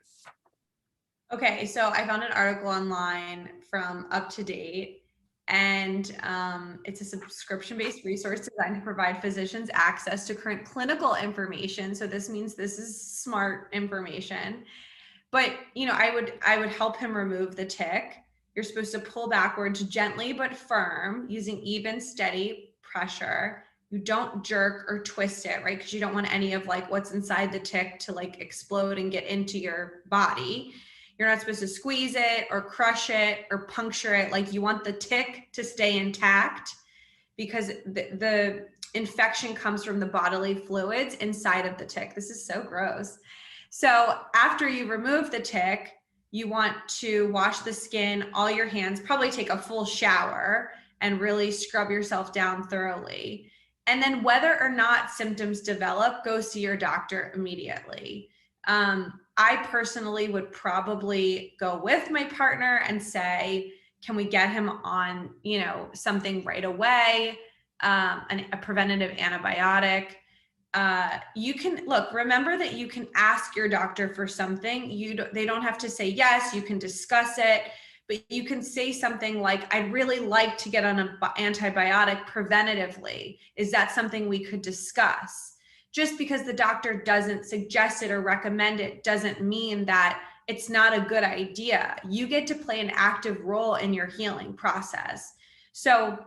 Okay, so I found an article online from Up to Date, and it's a subscription-based resource designed to provide physicians access to current clinical information. So this means this is smart information. But I would help him remove the tick. You're supposed to pull backwards gently but firm, using even, steady pressure. You don't jerk or twist it, right? Because you don't want any of like what's inside the tick to like explode and get into your body. You're not supposed to squeeze it or crush it or puncture it. Like, you want the tick to stay intact, because the infection comes from the bodily fluids inside of the tick. This is so gross. So after you remove the tick, you want to wash the skin, all your hands, probably take a full shower and really scrub yourself down thoroughly. And then whether or not symptoms develop, go see your doctor immediately. I personally would probably go with my partner and say, can we get him on, something right away, a preventative antibiotic? you can remember that you can ask your doctor for something. They don't have to say yes, you can discuss it, but you can say something like, I'd really like to get on an antibiotic preventatively. Is that something we could discuss? Just because the doctor doesn't suggest it or recommend it doesn't mean that it's not a good idea. You get to play an active role in your healing process. So,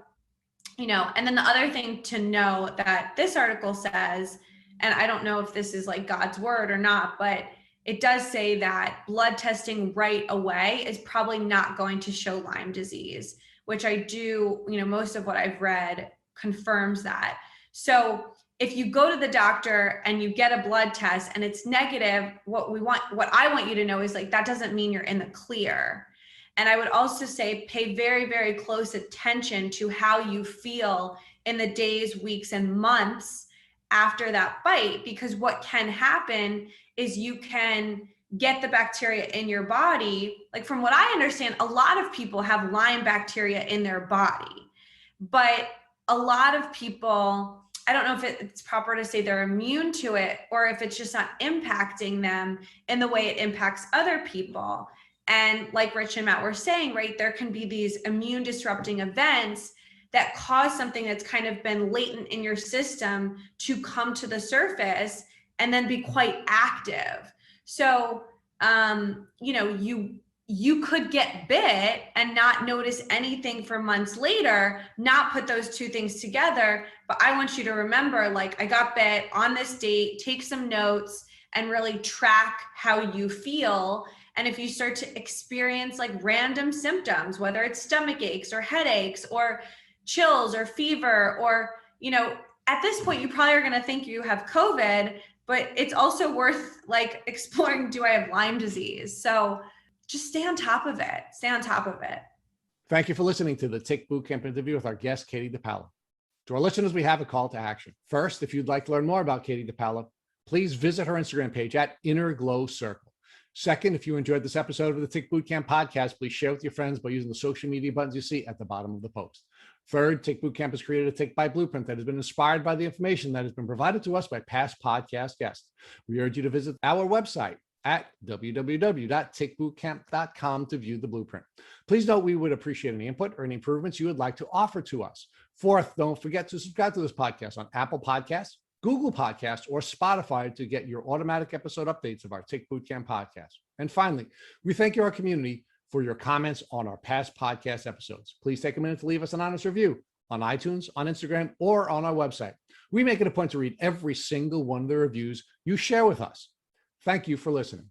and then the other thing to know that this article says, and I don't know if this is like God's word or not, but it does say that blood testing right away is probably not going to show Lyme disease, which I do, most of what I've read confirms that. So if you go to the doctor and you get a blood test and it's negative, what I want you to know is like, that doesn't mean you're in the clear. And I would also say, pay very, very close attention to how you feel in the days, weeks, and months after that bite, because what can happen is you can get the bacteria in your body. Like from what I understand, a lot of people have Lyme bacteria in their body, but a lot of people, I don't know if it's proper to say they're immune to it or if it's just not impacting them in the way it impacts other people. And like Rich and Matt were saying, right, there can be these immune disrupting events that cause something that's kind of been latent in your system to come to the surface and then be quite active. So, you could get bit and not notice anything for months later, not put those two things together. But I want you to remember, like, I got bit on this date, take some notes and really track how you feel. And if you start to experience like random symptoms, whether it's stomach aches or headaches or chills or fever, or, at this point, you probably are going to think you have COVID, but it's also worth like exploring, do I have Lyme disease? So just stay on top of it. Stay on top of it. Thank you for listening to the Tick Bootcamp interview with our guest, Katie Depaola. To our listeners, we have a call to action. First, if you'd like to learn more about Katie Depaola, please visit her Instagram page at Inner Glow Circle. Second, if you enjoyed this episode of the Tick Bootcamp podcast, please share with your friends by using the social media buttons you see at the bottom of the post. Third, Tick Bootcamp has created a Tick by Blueprint that has been inspired by the information that has been provided to us by past podcast guests. We urge you to visit our website at www.tickbootcamp.com to view the blueprint. Please note we would appreciate any input or any improvements you would like to offer to us. Fourth, don't forget to subscribe to this podcast on Apple Podcasts, Google Podcasts, or Spotify to get your automatic episode updates of our Tick Bootcamp podcast. And finally, we thank our community for your comments on our past podcast episodes. Please take a minute to leave us an honest review on iTunes, on Instagram, or on our website. We make it a point to read every single one of the reviews you share with us. Thank you for listening.